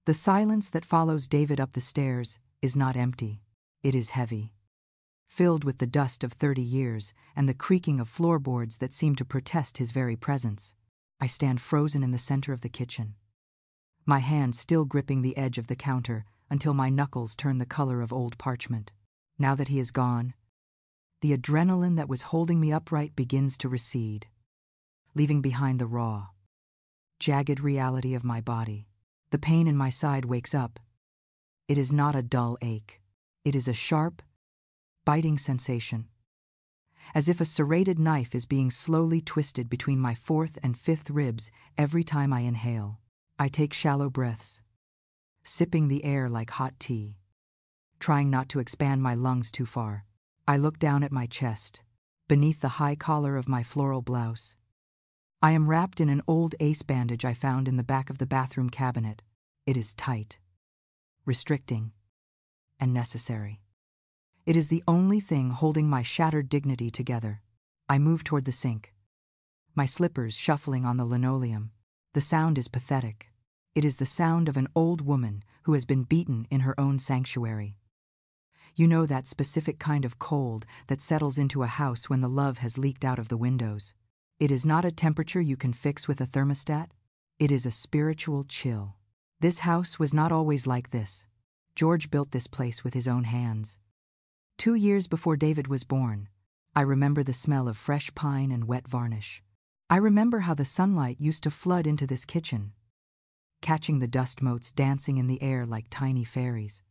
The silence that follows David up the stairs is not empty, it is heavy. Filled with the dust of 30 years and the creaking of floorboards that seem to protest his very presence, I stand frozen in the center of the kitchen. My hand still gripping the edge of the counter until my knuckles turn the color of old parchment. Now that he is gone, the adrenaline that was holding me upright begins to recede, leaving behind the raw, jagged reality of my body. The pain in my side wakes up. It is not a dull ache. It is a sharp, biting sensation, as if a serrated knife is being slowly twisted between my 4th and 5th ribs every time I inhale. I take shallow breaths, sipping the air like hot tea, trying not to expand my lungs too far. I look down at my chest, beneath the high collar of my floral blouse. I am wrapped in an old ace bandage I found in the back of the bathroom cabinet. It is tight, restricting, and necessary. It is the only thing holding my shattered dignity together. I move toward the sink, my slippers shuffling on the linoleum. The sound is pathetic. It is the sound of an old woman who has been beaten in her own sanctuary. You know, that specific kind of cold that settles into a house when the love has leaked out of the windows. It is not a temperature you can fix with a thermostat. It is a spiritual chill. This house was not always like this. George built this place with his own hands. 2 years before David was born, I remember the smell of fresh pine and wet varnish. I remember how the sunlight used to flood into this kitchen, catching the dust motes dancing in the air like tiny fairies.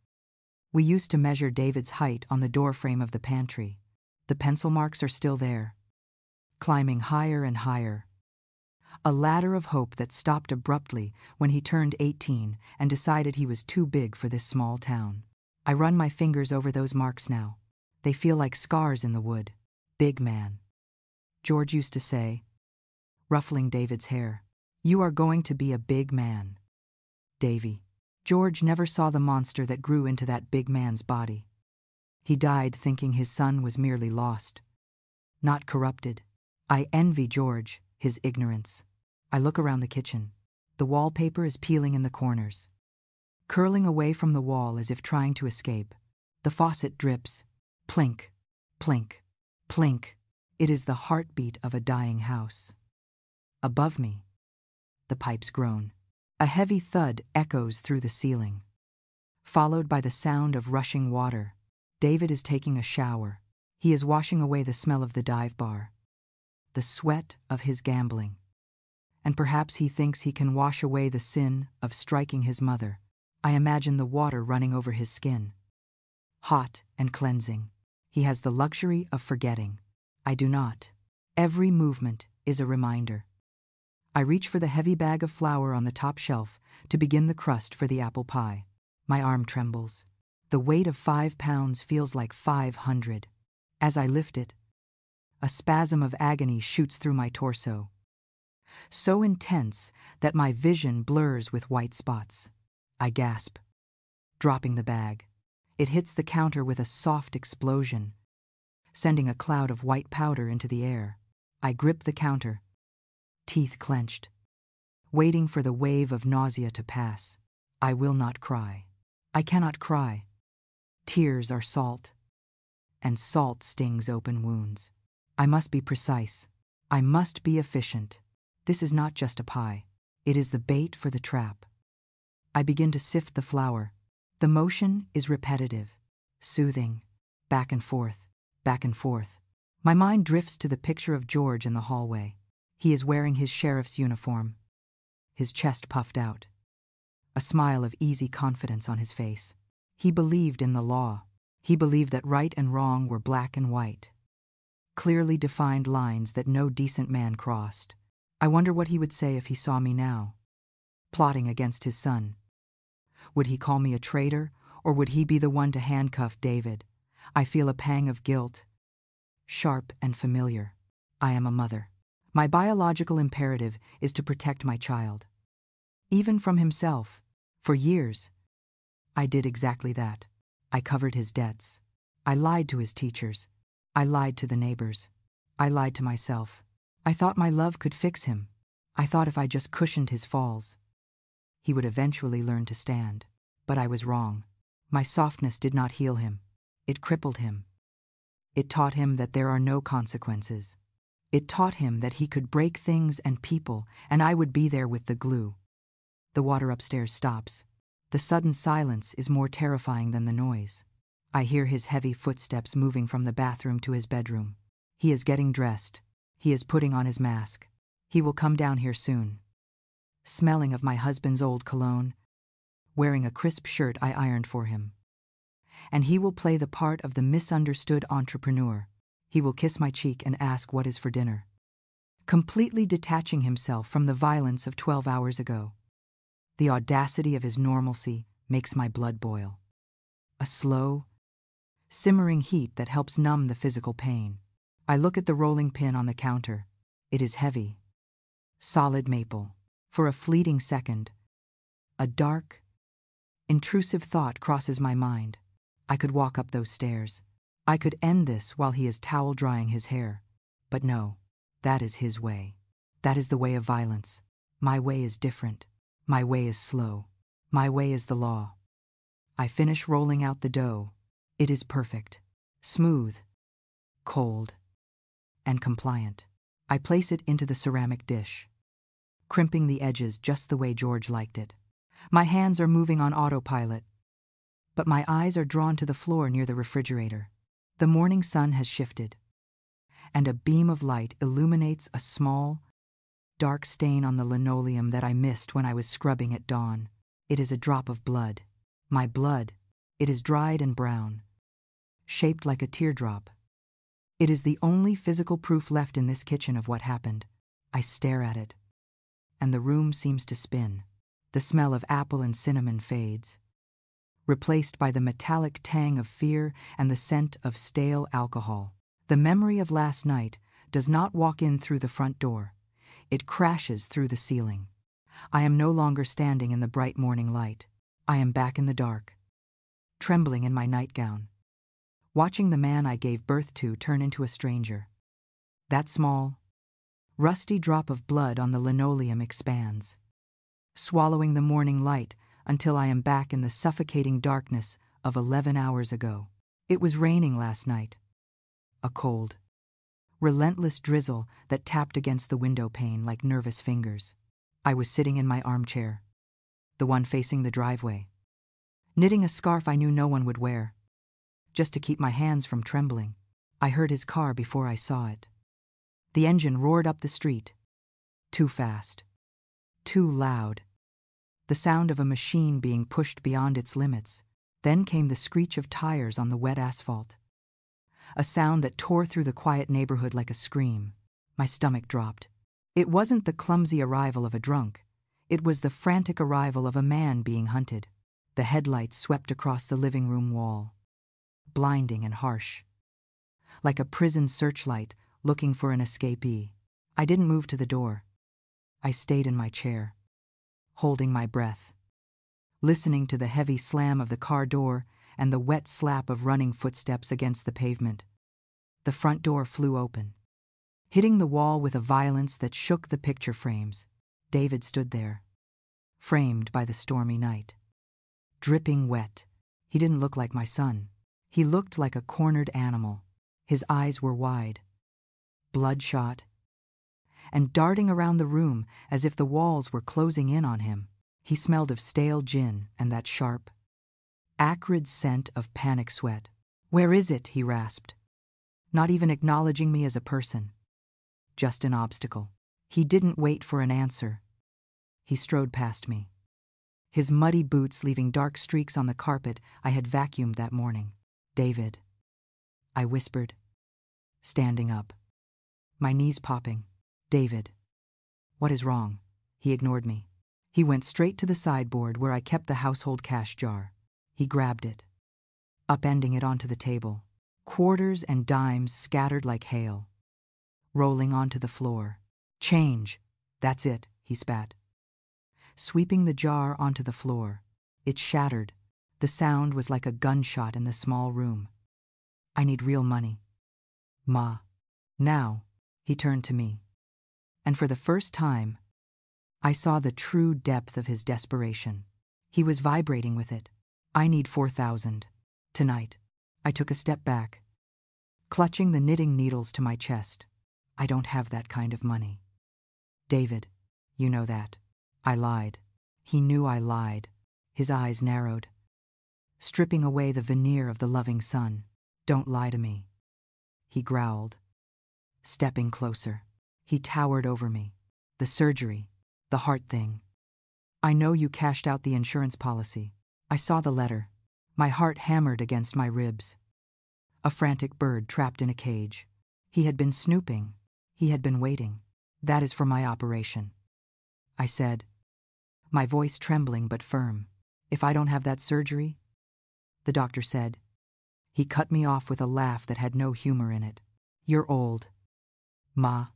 We used to measure David's height on the doorframe of the pantry. The pencil marks are still there, climbing higher and higher. A ladder of hope that stopped abruptly when he turned 18 and decided he was too big for this small town. I run my fingers over those marks now. They feel like scars in the wood. Big man, George used to say, ruffling David's hair. You are going to be a big man, Davy. George never saw the monster that grew into that big man's body. He died thinking his son was merely lost, not corrupted. I envy George, his ignorance. I look around the kitchen. The wallpaper is peeling in the corners, curling away from the wall as if trying to escape. The faucet drips. Plink, plink, plink. It is the heartbeat of a dying house. Above me, the pipes groan. A heavy thud echoes through the ceiling, followed by the sound of rushing water. David is taking a shower. He is washing away the smell of the dive bar, the sweat of his gambling. And perhaps he thinks he can wash away the sin of striking his mother. I imagine the water running over his skin, hot and cleansing. He has the luxury of forgetting. I do not. Every movement is a reminder. I reach for the heavy bag of flour on the top shelf to begin the crust for the apple pie. My arm trembles. The weight of 5 pounds feels like 500. As I lift it, a spasm of agony shoots through my torso, so intense that my vision blurs with white spots. I gasp, dropping the bag. It hits the counter with a soft explosion, sending a cloud of white powder into the air. I grip the counter, teeth clenched, waiting for the wave of nausea to pass. I will not cry. I cannot cry. Tears are salt, and salt stings open wounds. I must be precise. I must be efficient. This is not just a pie. It is the bait for the trap. I begin to sift the flour. The motion is repetitive, soothing, back and forth, back and forth. My mind drifts to the picture of George in the hallway. He is wearing his sheriff's uniform, his chest puffed out, a smile of easy confidence on his face. He believed in the law. He believed that right and wrong were black and white, clearly defined lines that no decent man crossed. I wonder what he would say if he saw me now, plotting against his son. Would he call me a traitor, or would he be the one to handcuff David? I feel a pang of guilt, sharp and familiar. I am a mother. My biological imperative is to protect my child, even from himself. For years, I did exactly that. I covered his debts. I lied to his teachers. I lied to the neighbors. I lied to myself. I thought my love could fix him. I thought if I just cushioned his falls, he would eventually learn to stand. But I was wrong. My softness did not heal him. It crippled him. It taught him that there are no consequences. It taught him that he could break things and people, and I would be there with the glue. The water upstairs stops. The sudden silence is more terrifying than the noise. I hear his heavy footsteps moving from the bathroom to his bedroom. He is getting dressed. He is putting on his mask. He will come down here soon. Smelling of my husband's old cologne, wearing a crisp shirt I ironed for him. And he will play the part of the misunderstood entrepreneur. He will kiss my cheek and ask what is for dinner, completely detaching himself from the violence of 12 hours ago. The audacity of his normalcy makes my blood boil. A slow, simmering heat that helps numb the physical pain. I look at the rolling pin on the counter. It is heavy. Solid maple. For a fleeting second, a dark, intrusive thought crosses my mind. I could walk up those stairs. I could end this while he is towel drying his hair. But no, that is his way. That is the way of violence. My way is different. My way is slow. My way is the law. I finish rolling out the dough. It is perfect, smooth, cold, and compliant. I place it into the ceramic dish, crimping the edges just the way George liked it. My hands are moving on autopilot, but my eyes are drawn to the floor near the refrigerator. The morning sun has shifted, and a beam of light illuminates a small, dark stain on the linoleum that I missed when I was scrubbing at dawn. It is a drop of blood. My blood. It is dried and brown, shaped like a teardrop. It is the only physical proof left in this kitchen of what happened. I stare at it, and the room seems to spin. The smell of apple and cinnamon fades, replaced by the metallic tang of fear and the scent of stale alcohol. The memory of last night does not walk in through the front door. It crashes through the ceiling. I am no longer standing in the bright morning light. I am back in the dark, trembling in my nightgown, watching the man I gave birth to turn into a stranger. That small, rusty drop of blood on the linoleum expands, swallowing the morning light until I am back in the suffocating darkness of 11 hours ago. It was raining last night. A cold, relentless drizzle that tapped against the window pane like nervous fingers. I was sitting in my armchair, the one facing the driveway, knitting a scarf I knew no one would wear, just to keep my hands from trembling. I heard his car before I saw it. The engine roared up the street. Too fast. Too loud. The sound of a machine being pushed beyond its limits. Then came the screech of tires on the wet asphalt. A sound that tore through the quiet neighborhood like a scream. My stomach dropped. It wasn't the clumsy arrival of a drunk. It was the frantic arrival of a man being hunted. The headlights swept across the living room wall, blinding and harsh, like a prison searchlight looking for an escapee. I didn't move to the door. I stayed in my chair, holding my breath, listening to the heavy slam of the car door and the wet slap of running footsteps against the pavement. The front door flew open, hitting the wall with a violence that shook the picture frames. David stood there, framed by the stormy night, dripping wet. He didn't look like my son. He looked like a cornered animal. His eyes were wide, bloodshot, and darting around the room as if the walls were closing in on him. He smelled of stale gin and that sharp, acrid scent of panic sweat. "Where is it?" he rasped, not even acknowledging me as a person, just an obstacle. He didn't wait for an answer. He strode past me, his muddy boots leaving dark streaks on the carpet I had vacuumed that morning. "David," I whispered, standing up, my knees popping. "David, what is wrong?" He ignored me. He went straight to the sideboard where I kept the household cash jar. He grabbed it, upending it onto the table. Quarters and dimes scattered like hail, rolling onto the floor. "Change, that's it," he spat, sweeping the jar onto the floor. It shattered. The sound was like a gunshot in the small room. "I need real money, Ma." Now, he turned to me, and for the first time, I saw the true depth of his desperation. He was vibrating with it. I need 4,000. Tonight. I took a step back, clutching the knitting needles to my chest. I don't have that kind of money. David, you know that. I lied. He knew I lied. His eyes narrowed, stripping away the veneer of the loving son. Don't lie to me. He growled, stepping closer. He towered over me. The surgery, the heart thing. I know you cashed out the insurance policy. I saw the letter. My heart hammered against my ribs. A frantic bird trapped in a cage. He had been snooping. He had been waiting. That is for my operation, I said, my voice trembling but firm. If I don't have that surgery? The doctor said. He cut me off with a laugh that had no humor in it. You're old. Ma,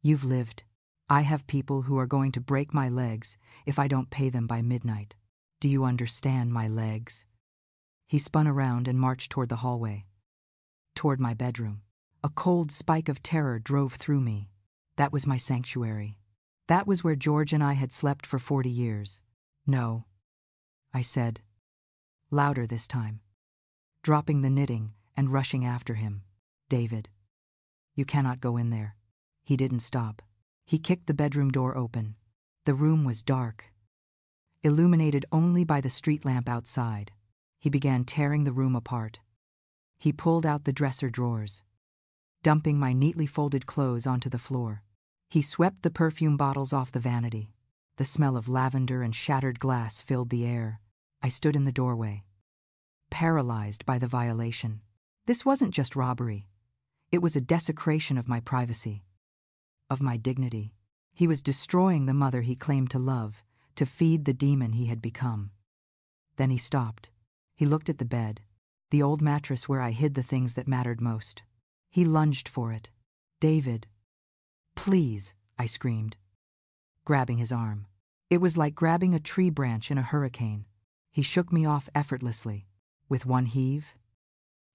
you've lived. I have people who are going to break my legs if I don't pay them by midnight. Do you understand my legs? He spun around and marched toward the hallway, toward my bedroom. A cold spike of terror drove through me. That was my sanctuary. That was where George and I had slept for 40 years. No, I said, louder this time, dropping the knitting and rushing after him. David, you cannot go in there. He didn't stop. He kicked the bedroom door open. The room was dark, illuminated only by the street lamp outside. He began tearing the room apart. He pulled out the dresser drawers, dumping my neatly folded clothes onto the floor. He swept the perfume bottles off the vanity. The smell of lavender and shattered glass filled the air. I stood in the doorway, paralyzed by the violation. This wasn't just robbery. It was a desecration of my privacy, of my dignity. He was destroying the mother he claimed to love, to feed the demon he had become. Then he stopped. He looked at the bed, the old mattress where I hid the things that mattered most. He lunged for it. David, please, I screamed, grabbing his arm. It was like grabbing a tree branch in a hurricane. He shook me off effortlessly. With one heave,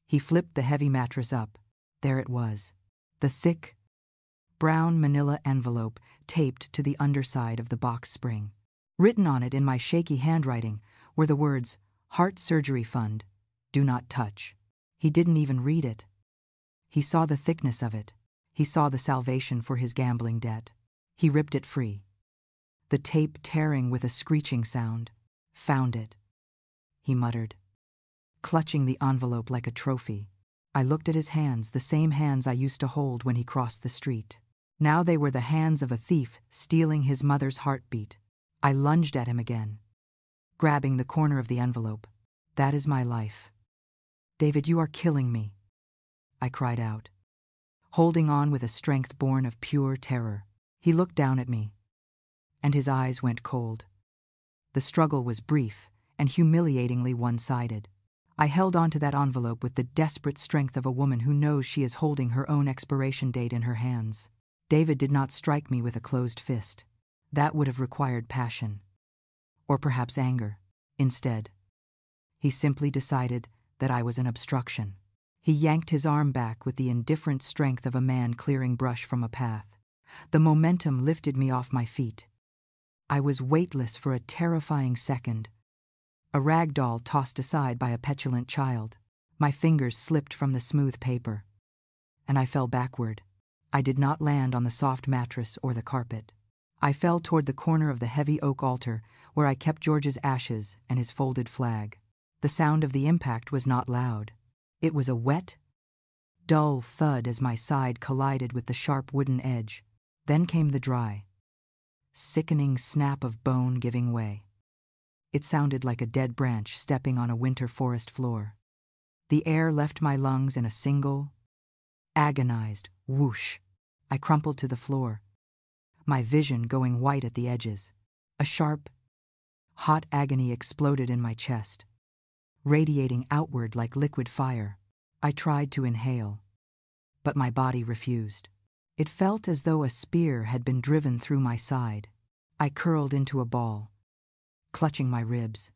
he flipped the heavy mattress up. There it was, the thick, brown manila envelope taped to the underside of the box spring. Written on it in my shaky handwriting were the words, Heart Surgery Fund, do not touch. He didn't even read it. He saw the thickness of it. He saw the salvation for his gambling debt. He ripped it free, the tape tearing with a screeching sound. Found it, he muttered, clutching the envelope like a trophy. I looked at his hands, the same hands I used to hold when he crossed the street. Now they were the hands of a thief stealing his mother's heartbeat. I lunged at him again, grabbing the corner of the envelope. That is my life. David, you are killing me, I cried out, holding on with a strength born of pure terror. He looked down at me, and his eyes went cold. The struggle was brief and humiliatingly one-sided. I held onto that envelope with the desperate strength of a woman who knows she is holding her own expiration date in her hands. David did not strike me with a closed fist. That would have required passion, or perhaps anger. Instead, he simply decided that I was an obstruction. He yanked his arm back with the indifferent strength of a man clearing brush from a path. The momentum lifted me off my feet. I was weightless for a terrifying second, a rag doll tossed aside by a petulant child. My fingers slipped from the smooth paper, and I fell backward. I did not land on the soft mattress or the carpet. I fell toward the corner of the heavy oak altar where I kept George's ashes and his folded flag. The sound of the impact was not loud. It was a wet, dull thud as my side collided with the sharp wooden edge. Then came the dry, sickening snap of bone giving way. It sounded like a dead branch stepping on a winter forest floor. The air left my lungs in a single, agonized whoosh. I crumpled to the floor, my vision going white at the edges. A sharp, hot agony exploded in my chest, radiating outward like liquid fire. I tried to inhale, but my body refused. It felt as though a spear had been driven through my side. I curled into a ball, clutching my ribs,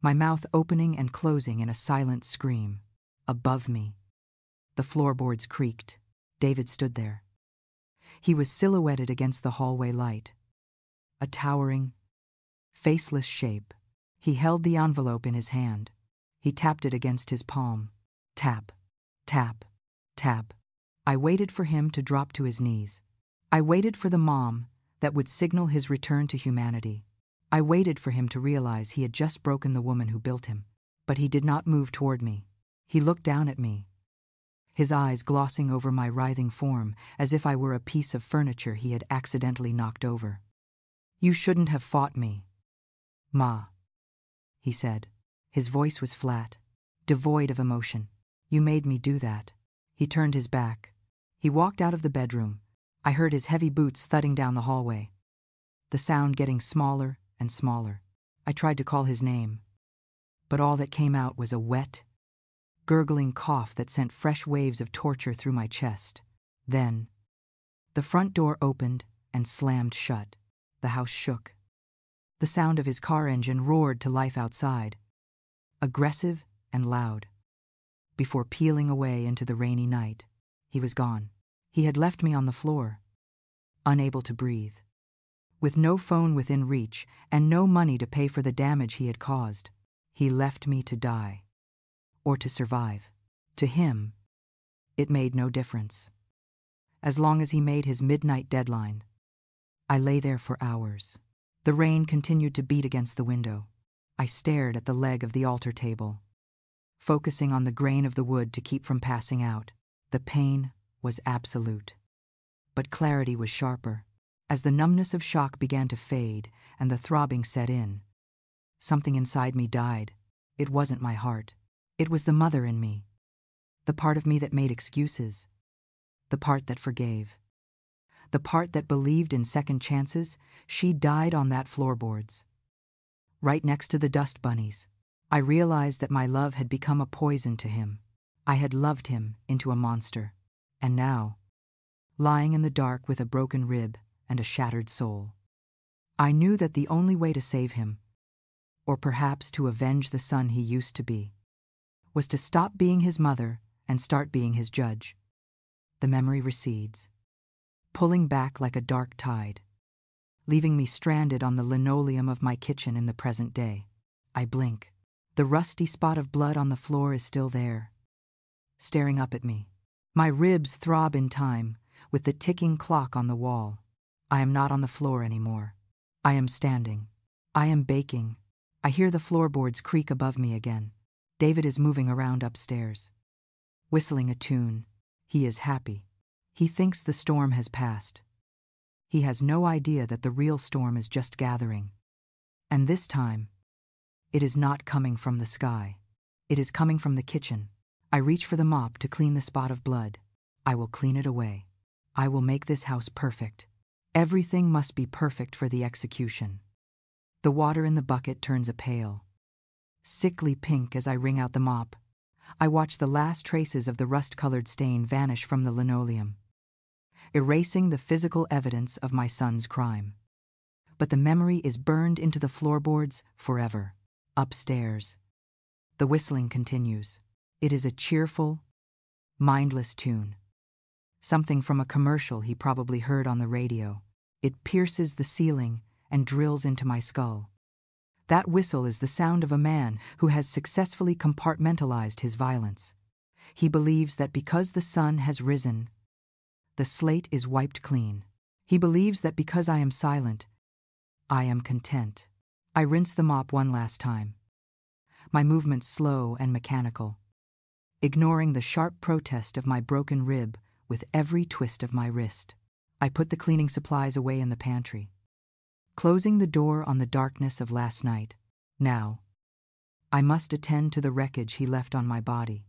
my mouth opening and closing in a silent scream. Above me, the floorboards creaked. David stood there. He was silhouetted against the hallway light, a towering, faceless shape. He held the envelope in his hand. He tapped it against his palm. Tap, tap, tap. I waited for him to drop to his knees. I waited for the mom that would signal his return to humanity. I waited for him to realize he had just broken the woman who built him. But he did not move toward me. He looked down at me, his eyes glossing over my writhing form as if I were a piece of furniture he had accidentally knocked over. "You shouldn't have fought me, Ma," he said. His voice was flat, devoid of emotion. "You made me do that." He turned his back. He walked out of the bedroom. I heard his heavy boots thudding down the hallway, the sound getting smaller and smaller. I tried to call his name, but all that came out was a wet, gurgling cough that sent fresh waves of torture through my chest. Then, the front door opened and slammed shut. The house shook. The sound of his car engine roared to life outside, aggressive and loud. Before peeling away into the rainy night, he was gone. He had left me on the floor, unable to breathe, with no phone within reach and no money to pay for the damage he had caused. He left me to die, or to survive. To him, it made no difference. As long as he made his midnight deadline, I lay there for hours. The rain continued to beat against the window. I stared at the leg of the altar table, focusing on the grain of the wood to keep from passing out. The pain was absolute, but clarity was sharper. As the numbness of shock began to fade and the throbbing set in, something inside me died. It wasn't my heart. It was the mother in me, the part of me that made excuses, the part that forgave, the part that believed in second chances. She died on that floorboards, right next to the dust bunnies. I realized that my love had become a poison to him. I had loved him into a monster. And now, lying in the dark with a broken rib and a shattered soul, I knew that the only way to save him, or perhaps to avenge the son he used to be, was to stop being his mother and start being his judge. The memory recedes, pulling back like a dark tide, leaving me stranded on the linoleum of my kitchen in the present day. I blink. The rusty spot of blood on the floor is still there, staring up at me. My ribs throb in time with the ticking clock on the wall. I am not on the floor anymore. I am standing. I am baking. I hear the floorboards creak above me again. David is moving around upstairs, whistling a tune. He is happy. He thinks the storm has passed. He has no idea that the real storm is just gathering. And this time, it is not coming from the sky. It is coming from the kitchen. I reach for the mop to clean the spot of blood. I will clean it away. I will make this house perfect. Everything must be perfect for the execution. The water in the bucket turns a pale, sickly pink as I wring out the mop. I watch the last traces of the rust-colored stain vanish from the linoleum, erasing the physical evidence of my son's crime. But the memory is burned into the floorboards forever. Upstairs, the whistling continues. It is a cheerful, mindless tune, something from a commercial he probably heard on the radio. It pierces the ceiling and drills into my skull. That whistle is the sound of a man who has successfully compartmentalized his violence. He believes that because the sun has risen, the slate is wiped clean. He believes that because I am silent, I am content. I rinse the mop one last time, my movements slow and mechanical, ignoring the sharp protest of my broken rib with every twist of my wrist. I put the cleaning supplies away in the pantry, closing the door on the darkness of last night. Now, I must attend to the wreckage he left on my body.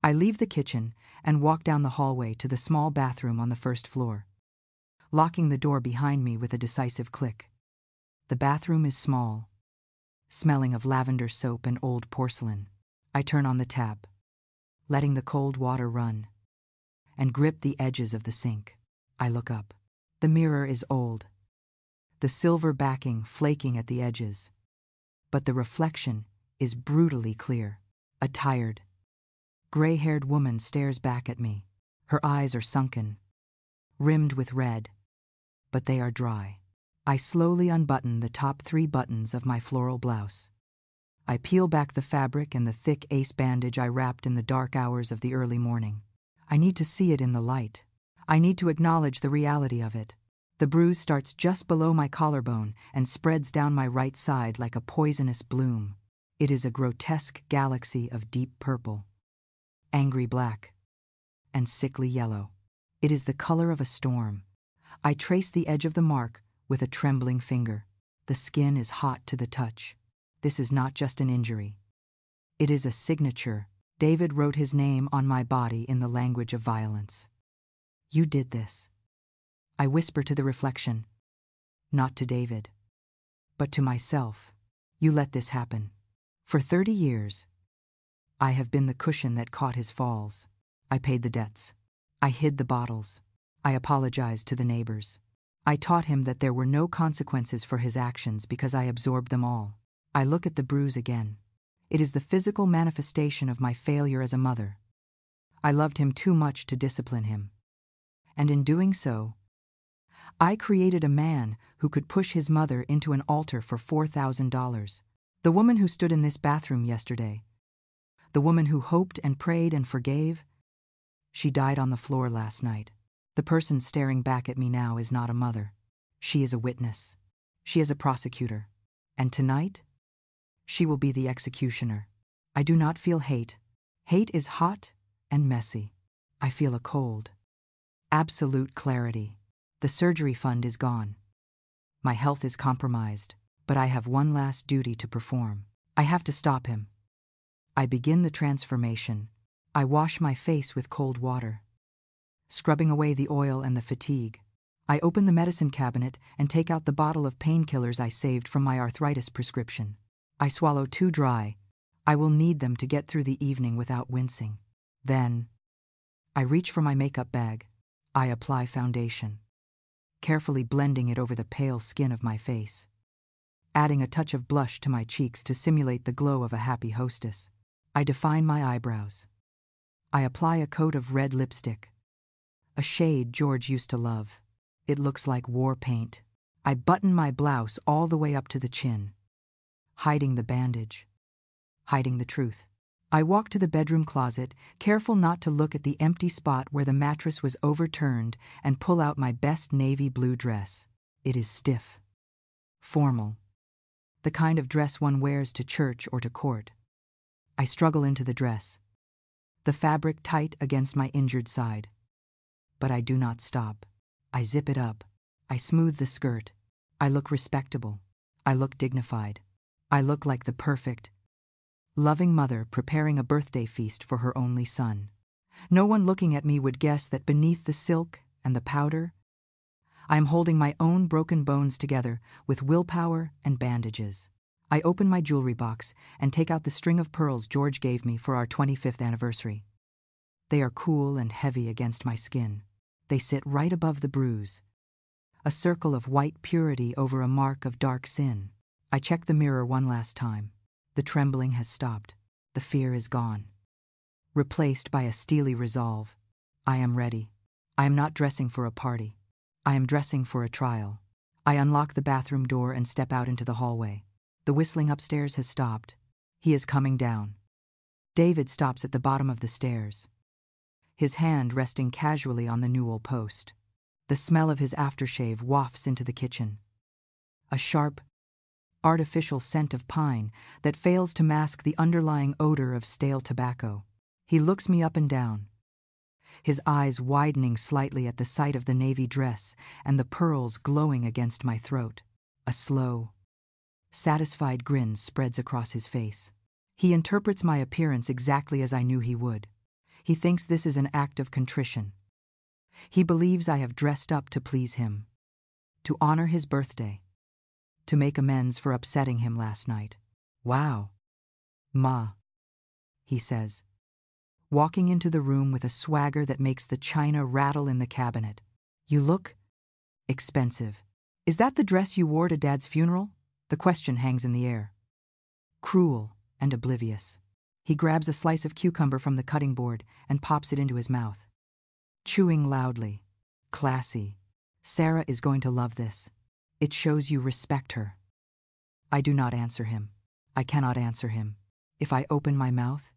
I leave the kitchen and walk down the hallway to the small bathroom on the first floor, locking the door behind me with a decisive click. The bathroom is small, smelling of lavender soap and old porcelain. I turn on the tap, letting the cold water run, and grip the edges of the sink. I look up. The mirror is old, the silver backing flaking at the edges, but the reflection is brutally clear. A tired, gray-haired woman stares back at me. Her eyes are sunken, rimmed with red, but they are dry. I slowly unbutton the top 3 buttons of my floral blouse. I peel back the fabric and the thick ace bandage I wrapped in the dark hours of the early morning. I need to see it in the light. I need to acknowledge the reality of it. The bruise starts just below my collarbone and spreads down my right side like a poisonous bloom. It is a grotesque galaxy of deep purple, angry black, and sickly yellow. It is the color of a storm. I trace the edge of the mark with a trembling finger. The skin is hot to the touch. This is not just an injury. It is a signature. David wrote his name on my body in the language of violence. You did this. I whisper to the reflection, not to David, but to myself. You let this happen. For 30 years, I have been the cushion that caught his falls. I paid the debts. I hid the bottles. I apologized to the neighbors. I taught him that there were no consequences for his actions because I absorbed them all. I look at the bruise again. It is the physical manifestation of my failure as a mother. I loved him too much to discipline him. And in doing so, I created a man who could push his mother into an altar for $4,000. The woman who stood in this bathroom yesterday, the woman who hoped and prayed and forgave, she died on the floor last night. The person staring back at me now is not a mother. She is a witness. She is a prosecutor. And tonight, she will be the executioner. I do not feel hate. Hate is hot and messy. I feel a cold. Absolute clarity. The surgery fund is gone. My health is compromised, but I have one last duty to perform. I have to stop him. I begin the transformation. I wash my face with cold water, scrubbing away the oil and the fatigue. I open the medicine cabinet and take out the bottle of painkillers I saved from my arthritis prescription. I swallow 2 dry. I will need them to get through the evening without wincing. Then, I reach for my makeup bag. I apply foundation, carefully blending it over the pale skin of my face, adding a touch of blush to my cheeks to simulate the glow of a happy hostess. I define my eyebrows. I apply a coat of red lipstick, a shade George used to love. It looks like war paint. I button my blouse all the way up to the chin, hiding the bandage, hiding the truth. I walk to the bedroom closet, careful not to look at the empty spot where the mattress was overturned, and pull out my best navy blue dress. It is stiff, formal, the kind of dress one wears to church or to court. I struggle into the dress, the fabric tight against my injured side. But I do not stop. I zip it up. I smooth the skirt. I look respectable. I look dignified. I look like the perfect, loving mother preparing a birthday feast for her only son. No one looking at me would guess that beneath the silk and the powder, I am holding my own broken bones together with willpower and bandages. I open my jewelry box and take out the string of pearls George gave me for our 25th anniversary. They are cool and heavy against my skin. They sit right above the bruise, a circle of white purity over a mark of dark sin. I check the mirror one last time. The trembling has stopped. The fear is gone, replaced by a steely resolve. I am ready. I am not dressing for a party. I am dressing for a trial. I unlock the bathroom door and step out into the hallway. The whistling upstairs has stopped. He is coming down. David stops at the bottom of the stairs, his hand resting casually on the newel post. The smell of his aftershave wafts into the kitchen, a sharp, artificial scent of pine that fails to mask the underlying odor of stale tobacco. He looks me up and down, his eyes widening slightly at the sight of the navy dress and the pearls glowing against my throat. A slow, satisfied grin spreads across his face. He interprets my appearance exactly as I knew he would. He thinks this is an act of contrition. He believes I have dressed up to please him, to honor his birthday, to make amends for upsetting him last night. Wow, Ma, he says, walking into the room with a swagger that makes the china rattle in the cabinet. You look expensive. Is that the dress you wore to Dad's funeral? The question hangs in the air, cruel and oblivious. He grabs a slice of cucumber from the cutting board and pops it into his mouth, chewing loudly. Classy. Sarah is going to love this. It shows you respect her. I do not answer him. I cannot answer him. If I open my mouth,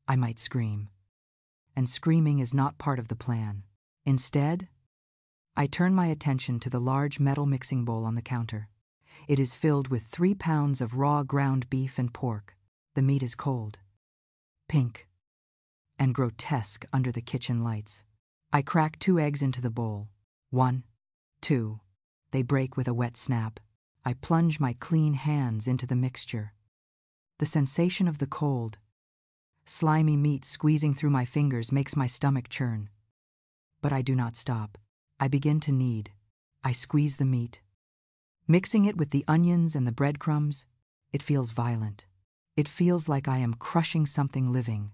I might scream. And screaming is not part of the plan. Instead, I turn my attention to the large metal mixing bowl on the counter. It is filled with 3 pounds of raw ground beef and pork. The meat is cold, pink, and grotesque under the kitchen lights. I crack 2 eggs into the bowl. 1, 2. They break with a wet snap. I plunge my clean hands into the mixture. The sensation of the cold, slimy meat squeezing through my fingers makes my stomach churn. But I do not stop. I begin to knead. I squeeze the meat. Mixing it with the onions and the breadcrumbs, it feels violent. It feels like I am crushing something living.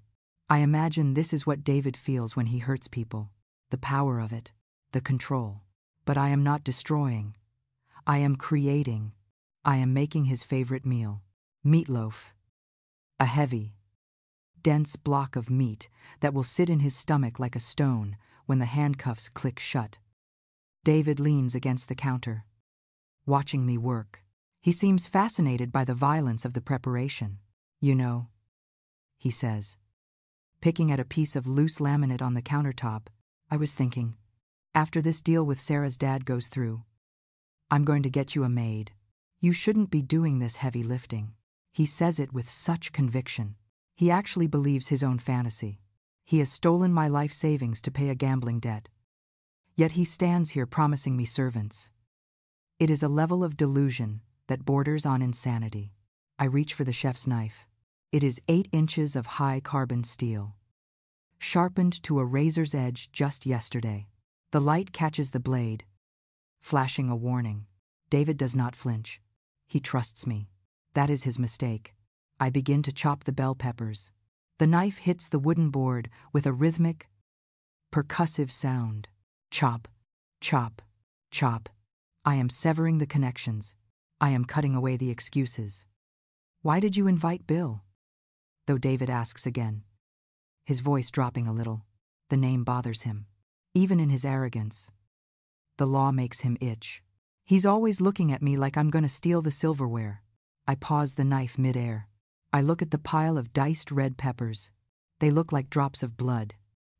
I imagine this is what David feels when he hurts people. The power of it, the control. But I am not destroying. I am creating. I am making his favorite meal. Meatloaf. A heavy, dense block of meat that will sit in his stomach like a stone when the handcuffs click shut. David leans against the counter, watching me work. He seems fascinated by the violence of the preparation. You know, he says. Picking at a piece of loose laminate on the countertop, I was thinking, after this deal with Sarah's dad goes through, I'm going to get you a maid. You shouldn't be doing this heavy lifting. He says it with such conviction. He actually believes his own fantasy. He has stolen my life savings to pay a gambling debt. Yet he stands here promising me servants. It is a level of delusion that borders on insanity. I reach for the chef's knife. It is 8 inches of high-carbon steel, sharpened to a razor's edge just yesterday. The light catches the blade, flashing a warning. David does not flinch. He trusts me. That is his mistake. I begin to chop the bell peppers. The knife hits the wooden board with a rhythmic, percussive sound. Chop, chop, chop. I am severing the connections. I am cutting away the excuses. Why did you invite Bill? Though David asks again, his voice dropping a little. The name bothers him, even in his arrogance. The law makes him itch. He's always looking at me like I'm going to steal the silverware. I pause the knife mid-air. I look at the pile of diced red peppers. They look like drops of blood.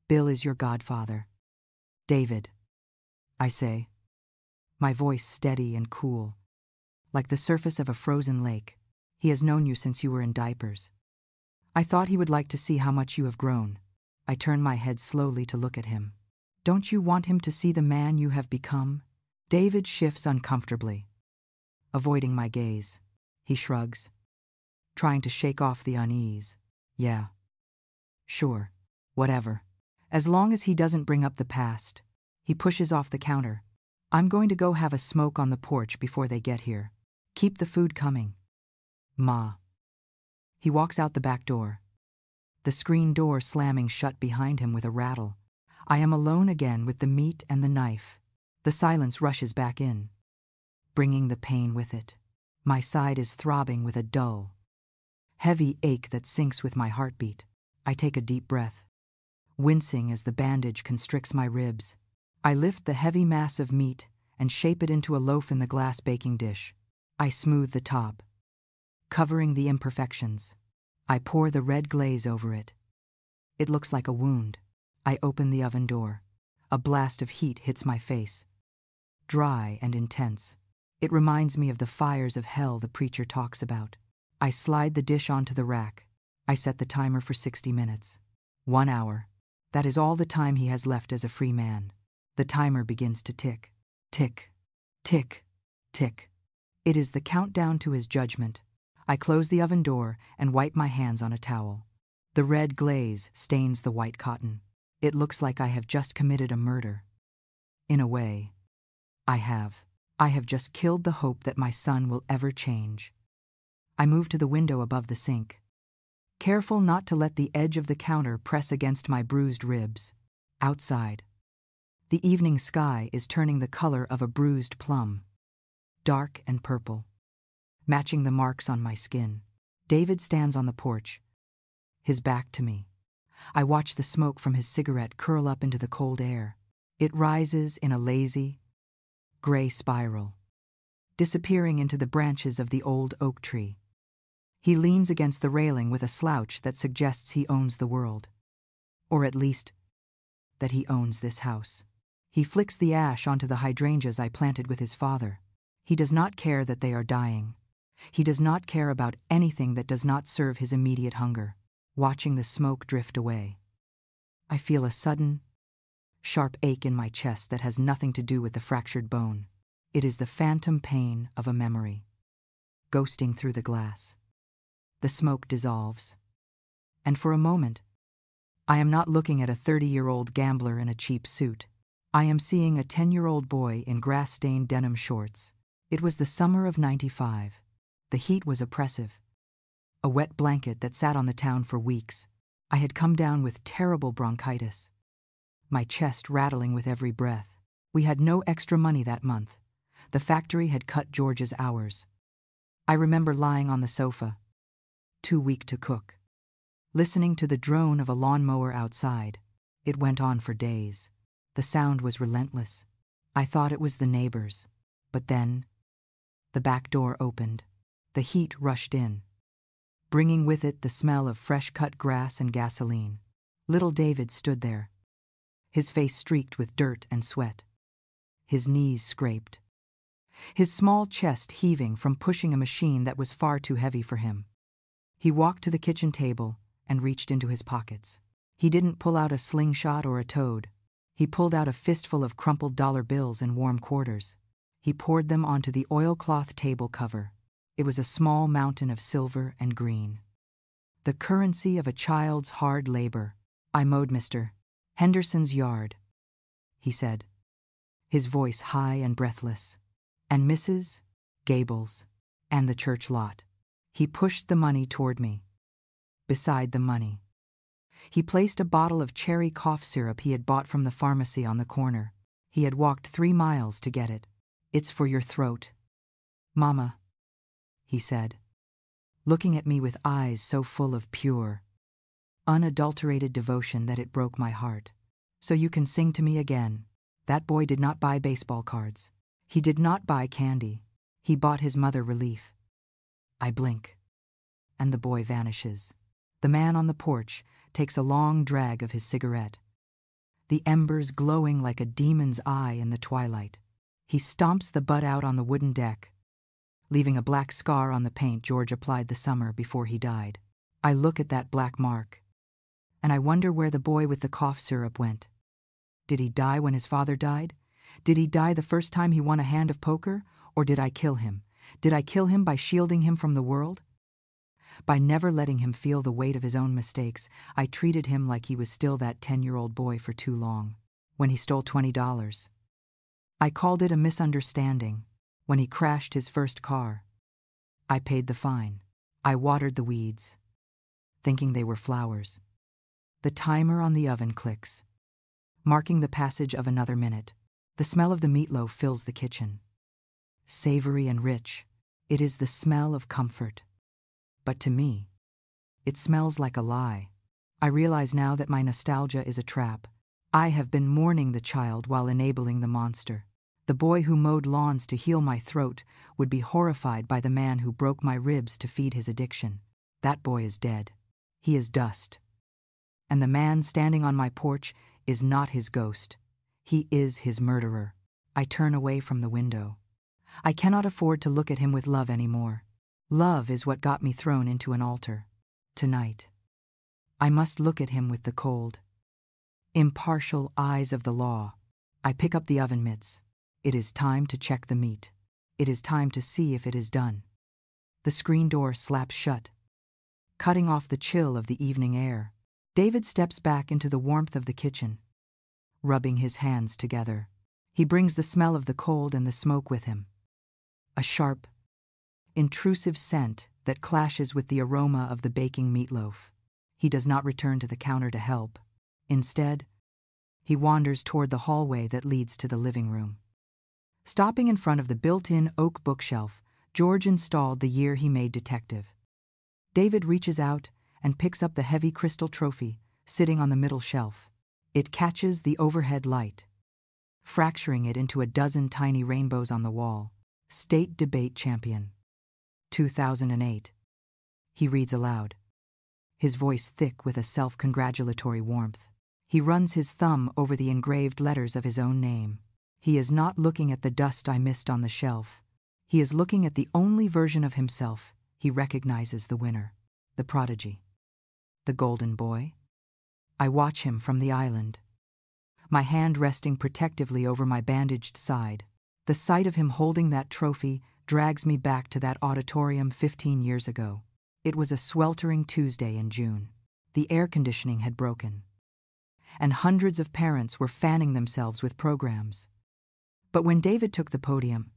Bill is your godfather. David, I say, my voice steady and cool, like the surface of a frozen lake. He has known you since you were in diapers. I thought he would like to see how much you have grown. I turn my head slowly to look at him. Don't you want him to see the man you have become? David shifts uncomfortably, avoiding my gaze. He shrugs, trying to shake off the unease. Yeah. Sure. Whatever. As long as he doesn't bring up the past. He pushes off the counter. I'm going to go have a smoke on the porch before they get here. Keep the food coming. Ma. He walks out the back door, the screen door slamming shut behind him with a rattle. I am alone again with the meat and the knife. The silence rushes back in, bringing the pain with it. My side is throbbing with a dull, heavy ache that syncs with my heartbeat. I take a deep breath, wincing as the bandage constricts my ribs. I lift the heavy mass of meat and shape it into a loaf in the glass baking dish. I smooth the top, covering the imperfections. I pour the red glaze over it. It looks like a wound. I open the oven door. A blast of heat hits my face, dry and intense. It reminds me of the fires of hell the preacher talks about. I slide the dish onto the rack. I set the timer for 60 minutes. 1 hour. That is all the time he has left as a free man. The timer begins to tick. Tick. Tick. Tick. It is the countdown to his judgment. I close the oven door and wipe my hands on a towel. The red glaze stains the white cotton. It looks like I have just committed a murder. In a way, I have. I have just killed the hope that my son will ever change. I move to the window above the sink, careful not to let the edge of the counter press against my bruised ribs. Outside, the evening sky is turning the color of a bruised plum, dark and purple, matching the marks on my skin. David stands on the porch, his back to me. I watch the smoke from his cigarette curl up into the cold air. It rises in a lazy, gray spiral, disappearing into the branches of the old oak tree. He leans against the railing with a slouch that suggests he owns the world. Or at least, that he owns this house. He flicks the ash onto the hydrangeas I planted with his father. He does not care that they are dying. He does not care about anything that does not serve his immediate hunger. Watching the smoke drift away, I feel a sudden, sharp ache in my chest that has nothing to do with the fractured bone. It is the phantom pain of a memory, ghosting through the glass. The smoke dissolves, and for a moment, I am not looking at a 30-year-old gambler in a cheap suit. I am seeing a 10-year-old boy in grass-stained denim shorts. It was the summer of '95. The heat was oppressive. A wet blanket that sat on the town for weeks. I had come down with terrible bronchitis, my chest rattling with every breath. We had no extra money that month. The factory had cut George's hours. I remember lying on the sofa, too weak to cook, listening to the drone of a lawnmower outside. It went on for days. The sound was relentless. I thought it was the neighbors. But then, the back door opened. The heat rushed in, bringing with it the smell of fresh-cut grass and gasoline. Little David stood there, his face streaked with dirt and sweat, his knees scraped, his small chest heaving from pushing a machine that was far too heavy for him. He walked to the kitchen table and reached into his pockets. He didn't pull out a slingshot or a toad. He pulled out a fistful of crumpled dollar bills and warm quarters. He poured them onto the oilcloth table cover. It was a small mountain of silver and green, the currency of a child's hard labor. I mowed Mr. Henderson's yard, he said, his voice high and breathless, and Mrs. Gable's, and the church lot. He pushed the money toward me. Beside the money, he placed a bottle of cherry cough syrup he had bought from the pharmacy on the corner. He had walked 3 miles to get it. It's for your throat, Mama, he said, looking at me with eyes so full of pure, unadulterated devotion that it broke my heart. So you can sing to me again. That boy did not buy baseball cards. He did not buy candy. He bought his mother relief. I blink, and the boy vanishes. The man on the porch takes a long drag of his cigarette, the embers glowing like a demon's eye in the twilight. He stomps the butt out on the wooden deck, leaving a black scar on the paint George applied the summer before he died. I look at that black mark, and I wonder where the boy with the cough syrup went. Did he die when his father died? Did he die the first time he won a hand of poker? Or did I kill him? Did I kill him by shielding him from the world? By never letting him feel the weight of his own mistakes, I treated him like he was still that 10-year-old boy for too long. When he stole $20, I called it a misunderstanding. When he crashed his first car, I paid the fine. I watered the weeds, thinking they were flowers. The timer on the oven clicks, marking the passage of another minute. The smell of the meatloaf fills the kitchen. Savory and rich, it is the smell of comfort. But to me, it smells like a lie. I realize now that my nostalgia is a trap. I have been mourning the child while enabling the monster. The boy who mowed lawns to heal my throat would be horrified by the man who broke my ribs to feed his addiction. That boy is dead. He is dust. And the man standing on my porch is not his ghost. He is his murderer. I turn away from the window. I cannot afford to look at him with love anymore. Love is what got me thrown into an altar. Tonight, I must look at him with the cold, impartial eyes of the law. I pick up the oven mitts. It is time to check the meat. It is time to see if it is done. The screen door slaps shut, cutting off the chill of the evening air. David steps back into the warmth of the kitchen, rubbing his hands together. He brings the smell of the cold and the smoke with him. A sharp, intrusive scent that clashes with the aroma of the baking meatloaf. He does not return to the counter to help. Instead, he wanders toward the hallway that leads to the living room. Stopping in front of the built-in oak bookshelf George installed the year he made detective, David reaches out and picks up the heavy crystal trophy sitting on the middle shelf. It catches the overhead light, fracturing it into a dozen tiny rainbows on the wall. State Debate Champion. 2008. He reads aloud, his voice thick with a self-congratulatory warmth. He runs his thumb over the engraved letters of his own name. He is not looking at the dust I missed on the shelf. He is looking at the only version of himself he recognizes: the winner, the prodigy, the golden boy. I watch him from the island, my hand resting protectively over my bandaged side. The sight of him holding that trophy drags me back to that auditorium 15 years ago. It was a sweltering Tuesday in June. The air conditioning had broken, and hundreds of parents were fanning themselves with programs. But when David took the podium,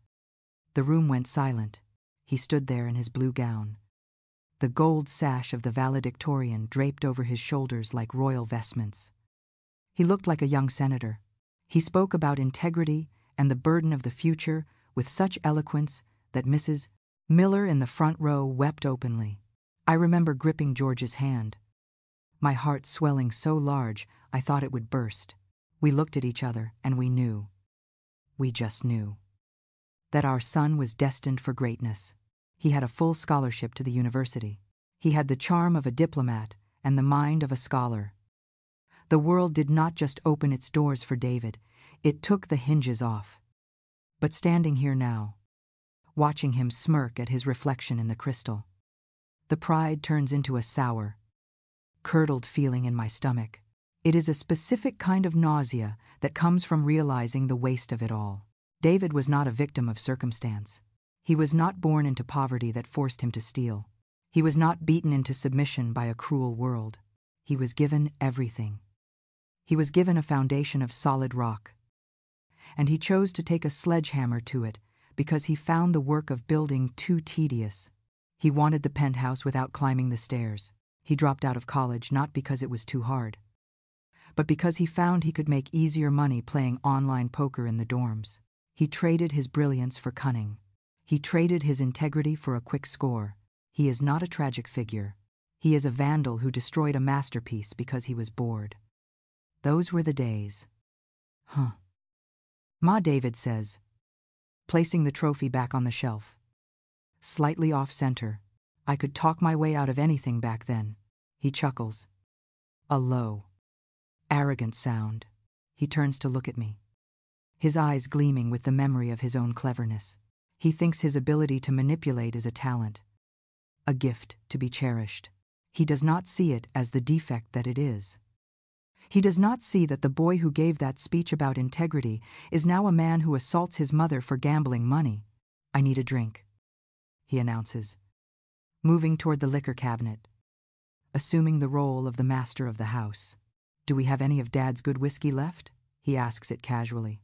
the room went silent. He stood there in his blue gown, the gold sash of the valedictorian draped over his shoulders like royal vestments. He looked like a young senator. He spoke about integrity and the burden of the future with such eloquence that Mrs. Miller in the front row wept openly. I remember gripping George's hand, my heart swelling so large I thought it would burst. We looked at each other and we knew. We just knew that our son was destined for greatness. He had a full scholarship to the university. He had the charm of a diplomat and the mind of a scholar. The world did not just open its doors for David, it took the hinges off. But standing here now, watching him smirk at his reflection in the crystal, the pride turns into a sour, curdled feeling in my stomach. It is a specific kind of nausea that comes from realizing the waste of it all. David was not a victim of circumstance. He was not born into poverty that forced him to steal. He was not beaten into submission by a cruel world. He was given everything. He was given a foundation of solid rock. And he chose to take a sledgehammer to it because he found the work of building too tedious. He wanted the penthouse without climbing the stairs. He dropped out of college not because it was too hard, but because he found he could make easier money playing online poker in the dorms. He traded his brilliance for cunning. He traded his integrity for a quick score. He is not a tragic figure. He is a vandal who destroyed a masterpiece because he was bored. Those were the days. Ma, David says, placing the trophy back on the shelf. Slightly off-center. I could talk my way out of anything back then. He chuckles. A low, arrogant sound. He turns to look at me, his eyes gleaming with the memory of his own cleverness. He thinks his ability to manipulate is a talent, a gift to be cherished. He does not see it as the defect that it is. He does not see that the boy who gave that speech about integrity is now a man who assaults his mother for gambling money. I need a drink, he announces, moving toward the liquor cabinet, assuming the role of the master of the house. Do we have any of Dad's good whiskey left? He asks it casually,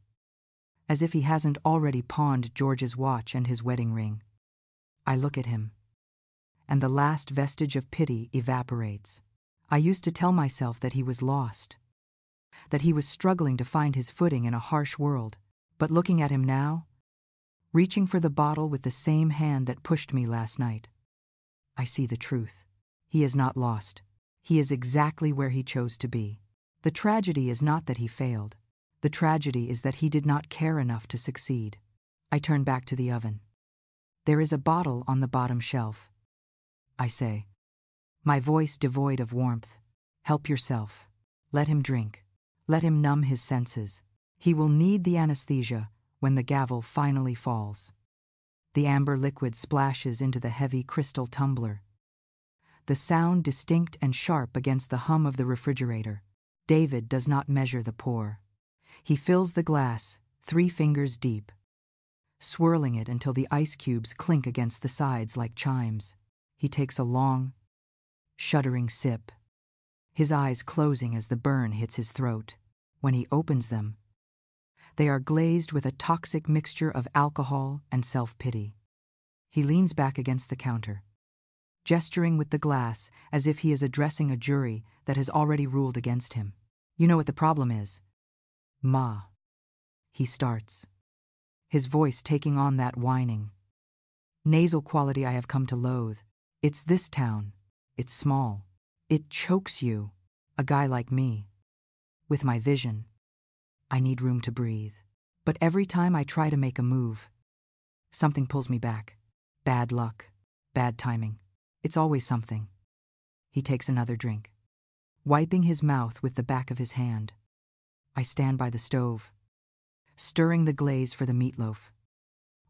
as if he hasn't already pawned George's watch and his wedding ring. I look at him, and the last vestige of pity evaporates. I used to tell myself that he was lost, that he was struggling to find his footing in a harsh world. But looking at him now, reaching for the bottle with the same hand that pushed me last night, I see the truth. He is not lost. He is exactly where he chose to be. The tragedy is not that he failed. The tragedy is that he did not care enough to succeed. I turn back to the oven. There is a bottle on the bottom shelf, I say, my voice devoid of warmth. Help yourself. Let him drink. Let him numb his senses. He will need the anesthesia when the gavel finally falls. The amber liquid splashes into the heavy crystal tumbler, the sound distinct and sharp against the hum of the refrigerator. David does not measure the pour. He fills the glass 3 fingers deep, swirling it until the ice cubes clink against the sides like chimes. He takes a long, shuddering sip, his eyes closing as the burn hits his throat. When he opens them, they are glazed with a toxic mixture of alcohol and self-pity. He leans back against the counter, gesturing with the glass as if he is addressing a jury that has already ruled against him. You know what the problem is, Ma, he starts, his voice taking on that whining, nasal quality I have come to loathe. It's this town. It's small. It chokes you, a guy like me. With my vision, I need room to breathe. But every time I try to make a move, Something pulls me back. Bad luck. Bad timing. It's always something. He takes another drink, wiping his mouth with the back of his hand. I stand by the stove, stirring the glaze for the meatloaf,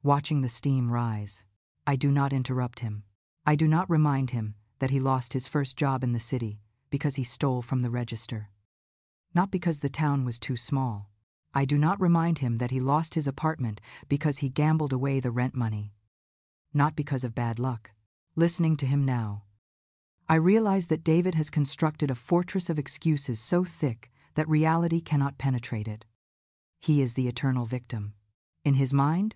watching the steam rise. I do not interrupt him. I do not remind him that he lost his first job in the city because he stole from the register. Not because the town was too small. I do not remind him that he lost his apartment because he gambled away the rent money. Not because of bad luck. Listening to him now, I realize that David has constructed a fortress of excuses so thick that reality cannot penetrate it. He is the eternal victim. In his mind,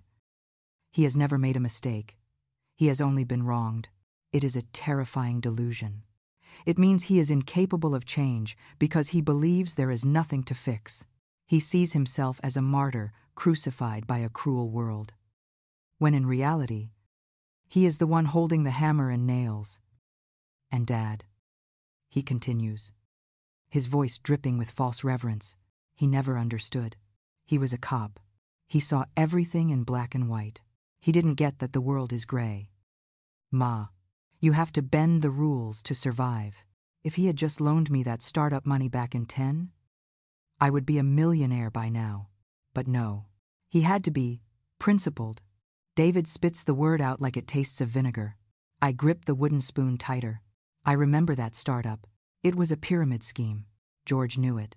he has never made a mistake. He has only been wronged. It is a terrifying delusion. It means he is incapable of change because he believes there is nothing to fix. He sees himself as a martyr crucified by a cruel world. When in reality, he is the one holding the hammer and nails. And Dad, he continues, his voice dripping with false reverence. He never understood. He was a cop. He saw everything in black and white. He didn't get that the world is gray. Ma, you have to bend the rules to survive. If he had just loaned me that startup money back in 10, I would be a millionaire by now. But no, he had to be principled. David spits the word out like it tastes of vinegar. I grip the wooden spoon tighter. I remember that startup. It was a pyramid scheme. George knew it.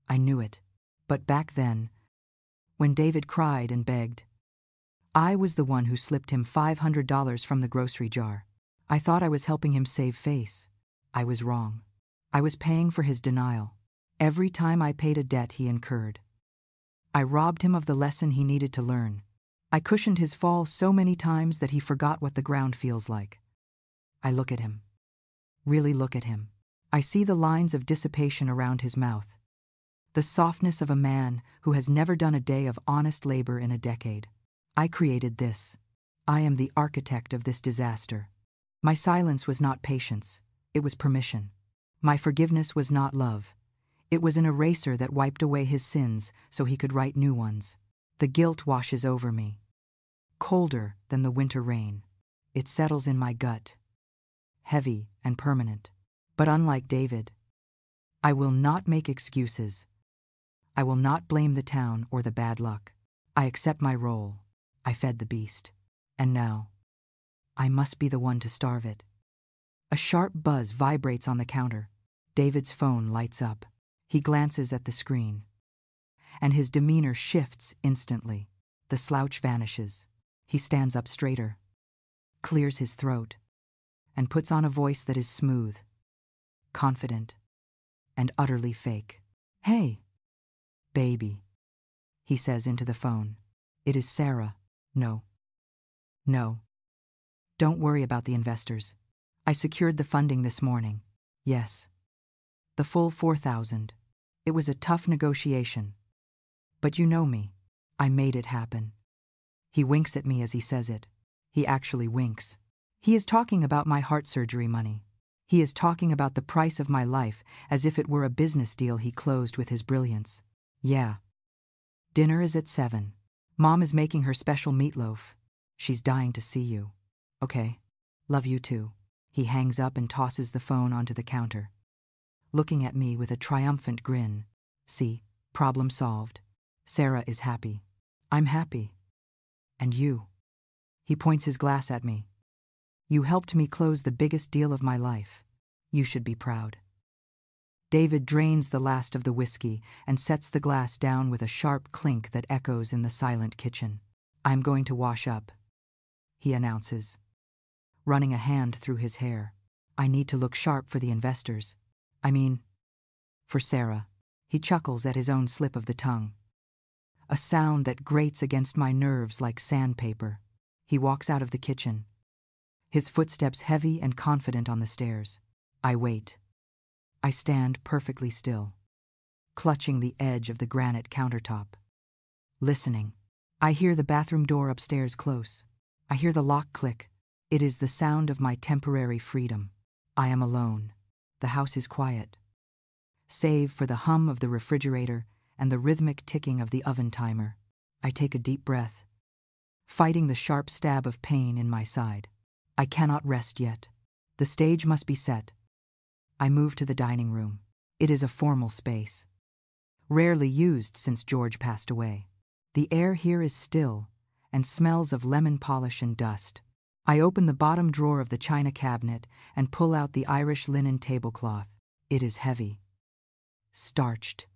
I knew it. But back then, when David cried and begged, I was the one who slipped him $500 from the grocery jar. I thought I was helping him save face. I was wrong. I was paying for his denial. Every time I paid a debt he incurred. I robbed him of the lesson he needed to learn. I cushioned his fall so many times that he forgot what the ground feels like. I look at him. Really look at him. I see the lines of dissipation around his mouth. The softness of a man who has never done a day of honest labor in a decade. I created this. I am the architect of this disaster. My silence was not patience. It was permission. My forgiveness was not love. It was an eraser that wiped away his sins so he could write new ones. The guilt washes over me. Colder than the winter rain. It settles in my gut. Heavy and permanent. But unlike David, I will not make excuses. I will not blame the town or the bad luck. I accept my role. I fed the beast. And now, I must be the one to starve it. A sharp buzz vibrates on the counter. David's phone lights up. He glances at the screen. And his demeanor shifts instantly. The slouch vanishes. He stands up straighter, clears his throat, and puts on a voice that is smooth, confident, and utterly fake. Hey, baby, he says into the phone. It is Sarah. No. Don't worry about the investors. I secured the funding this morning. Yes. The full 4,000. It was a tough negotiation. But you know me. I made it happen. He winks at me as he says it. He actually winks. He is talking about my heart surgery money. He is talking about the price of my life as if it were a business deal he closed with his brilliance. Yeah. Dinner is at 7. Mom is making her special meatloaf. She's dying to see you. Okay. Love you too. He hangs up and tosses the phone onto the counter, looking at me with a triumphant grin. See, problem solved. Sarah is happy. I'm happy. And you. He points his glass at me. You helped me close the biggest deal of my life. You should be proud. David drains the last of the whiskey and sets the glass down with a sharp clink that echoes in the silent kitchen. I'm going to wash up, he announces, running a hand through his hair. I need to look sharp for the investors. I mean, for Sarah. He chuckles at his own slip of the tongue. A sound that grates against my nerves like sandpaper. He walks out of the kitchen, his footsteps heavy and confident on the stairs. I wait. I stand perfectly still, clutching the edge of the granite countertop, listening. I hear the bathroom door upstairs close. I hear the lock click. It is the sound of my temporary freedom. I am alone. The house is quiet, save for the hum of the refrigerator and the rhythmic ticking of the oven timer. I take a deep breath, fighting the sharp stab of pain in my side. I cannot rest yet. The stage must be set. I move to the dining room. It is a formal space, rarely used since George passed away. The air here is still and smells of lemon polish and dust. I open the bottom drawer of the china cabinet and pull out the Irish linen tablecloth. It is heavy, starched,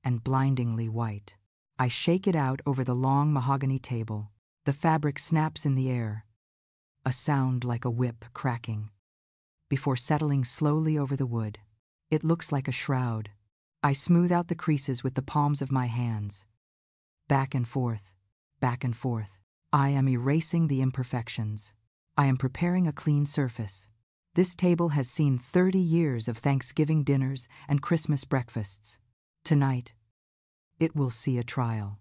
and blindingly white. I shake it out over the long mahogany table. The fabric snaps in the air, a sound like a whip cracking, before settling slowly over the wood. It looks like a shroud. I smooth out the creases with the palms of my hands. Back and forth, back and forth. I am erasing the imperfections. I am preparing a clean surface. This table has seen 30 years of Thanksgiving dinners and Christmas breakfasts. Tonight, it will see a trial.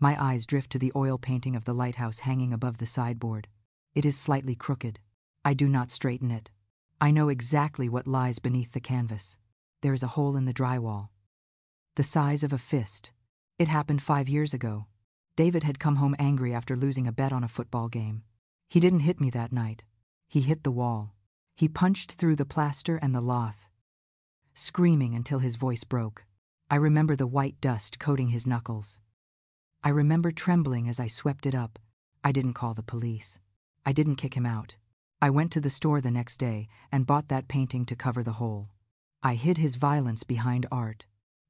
My eyes drift to the oil painting of the lighthouse hanging above the sideboard. It is slightly crooked. I do not straighten it. I know exactly what lies beneath the canvas. There is a hole in the drywall, the size of a fist. It happened 5 years ago. David had come home angry after losing a bet on a football game. He didn't hit me that night. He hit the wall. He punched through the plaster and the lath, screaming until his voice broke. I remember the white dust coating his knuckles. I remember trembling as I swept it up. I didn't call the police. I didn't kick him out. I went to the store the next day and bought that painting to cover the hole. I hid his violence behind art.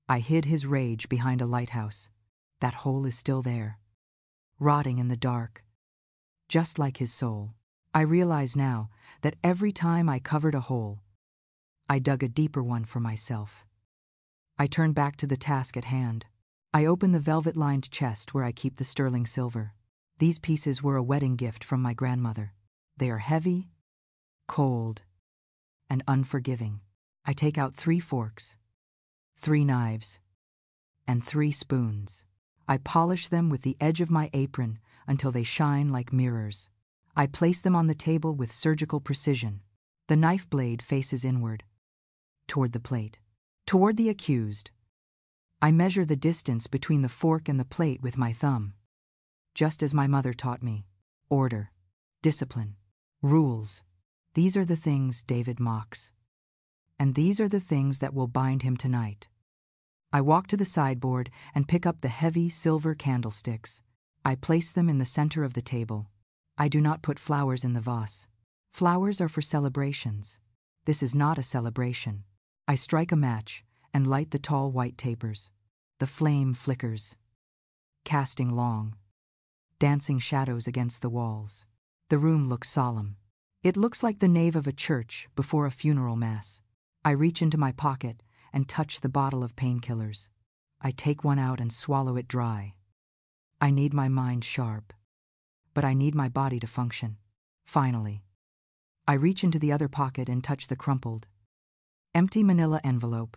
I hid his rage behind a lighthouse. That hole is still there, rotting in the dark, just like his soul. I realize now that every time I covered a hole, I dug a deeper one for myself. I turn back to the task at hand. I open the velvet-lined chest where I keep the sterling silver. These pieces were a wedding gift from my grandmother. They are heavy, cold, and unforgiving. I take out 3 forks, 3 knives, and 3 spoons. I polish them with the edge of my apron until they shine like mirrors. I place them on the table with surgical precision. The knife blade faces inward, toward the plate, toward the accused. I measure the distance between the fork and the plate with my thumb, just as my mother taught me. Order, discipline, rules. These are the things David mocks. And these are the things that will bind him tonight. I walk to the sideboard and pick up the heavy silver candlesticks. I place them in the center of the table. I do not put flowers in the vase. Flowers are for celebrations. This is not a celebration. I strike a match and light the tall white tapers. The flame flickers, casting long, dancing shadows against the walls. The room looks solemn. It looks like the nave of a church before a funeral mass. I reach into my pocket and touch the bottle of painkillers. I take one out and swallow it dry. I need my mind sharp, but I need my body to function. Finally, I reach into the other pocket and touch the crumpled, empty manila envelope.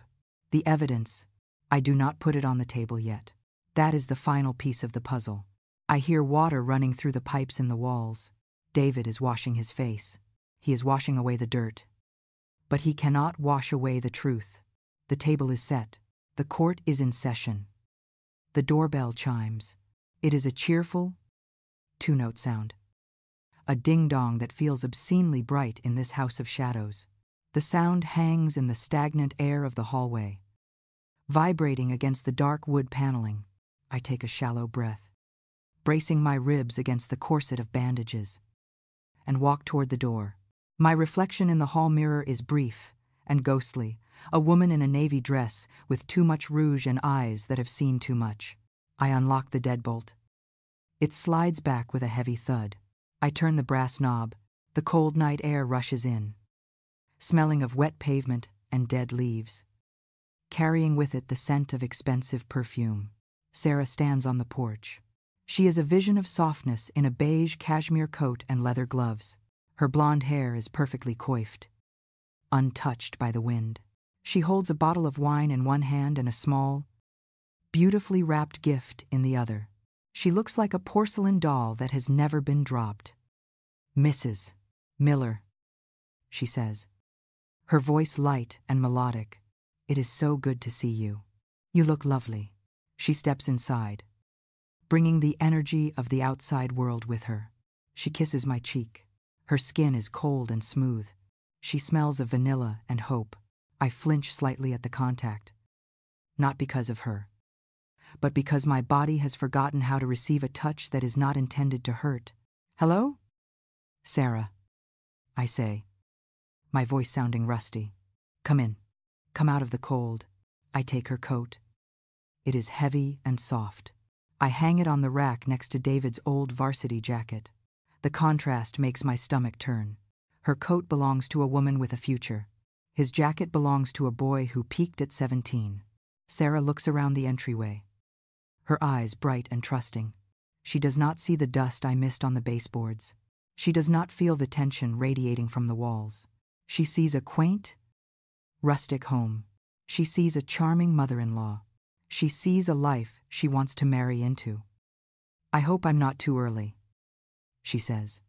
The evidence. I do not put it on the table yet. That is the final piece of the puzzle. I hear water running through the pipes in the walls. David is washing his face. He is washing away the dirt. But he cannot wash away the truth. The table is set. The court is in session. The doorbell chimes. It is a cheerful, 2-note sound. A ding-dong that feels obscenely bright in this house of shadows. The sound hangs in the stagnant air of the hallway, vibrating against the dark wood paneling. I take a shallow breath, bracing my ribs against the corset of bandages, and walk toward the door. My reflection in the hall mirror is brief and ghostly, a woman in a navy dress with too much rouge and eyes that have seen too much. I unlock the deadbolt. It slides back with a heavy thud. I turn the brass knob. The cold night air rushes in, smelling of wet pavement and dead leaves, carrying with it the scent of expensive perfume. Sarah stands on the porch. She is a vision of softness in a beige cashmere coat and leather gloves. Her blonde hair is perfectly coiffed, untouched by the wind. She holds a bottle of wine in one hand and a small, beautifully wrapped gift in the other. She looks like a porcelain doll that has never been dropped. "Mrs. Miller," she says, her voice light and melodic. "It is so good to see you. You look lovely." She steps inside, bringing the energy of the outside world with her. She kisses my cheek. Her skin is cold and smooth. She smells of vanilla and hope. I flinch slightly at the contact. Not because of her, but because my body has forgotten how to receive a touch that is not intended to hurt. "Hello?" "Sarah," I say, my voice sounding rusty. "Come in. Come out of the cold." I take her coat. It is heavy and soft. I hang it on the rack next to David's old varsity jacket. The contrast makes my stomach turn. Her coat belongs to a woman with a future. His jacket belongs to a boy who peaked at 17. Sarah looks around the entryway, her eyes bright and trusting. She does not see the dust I missed on the baseboards. She does not feel the tension radiating from the walls. She sees a quaint, rustic home. She sees a charming mother-in-law. She sees a life she wants to marry into. "I hope I'm not too early," she says,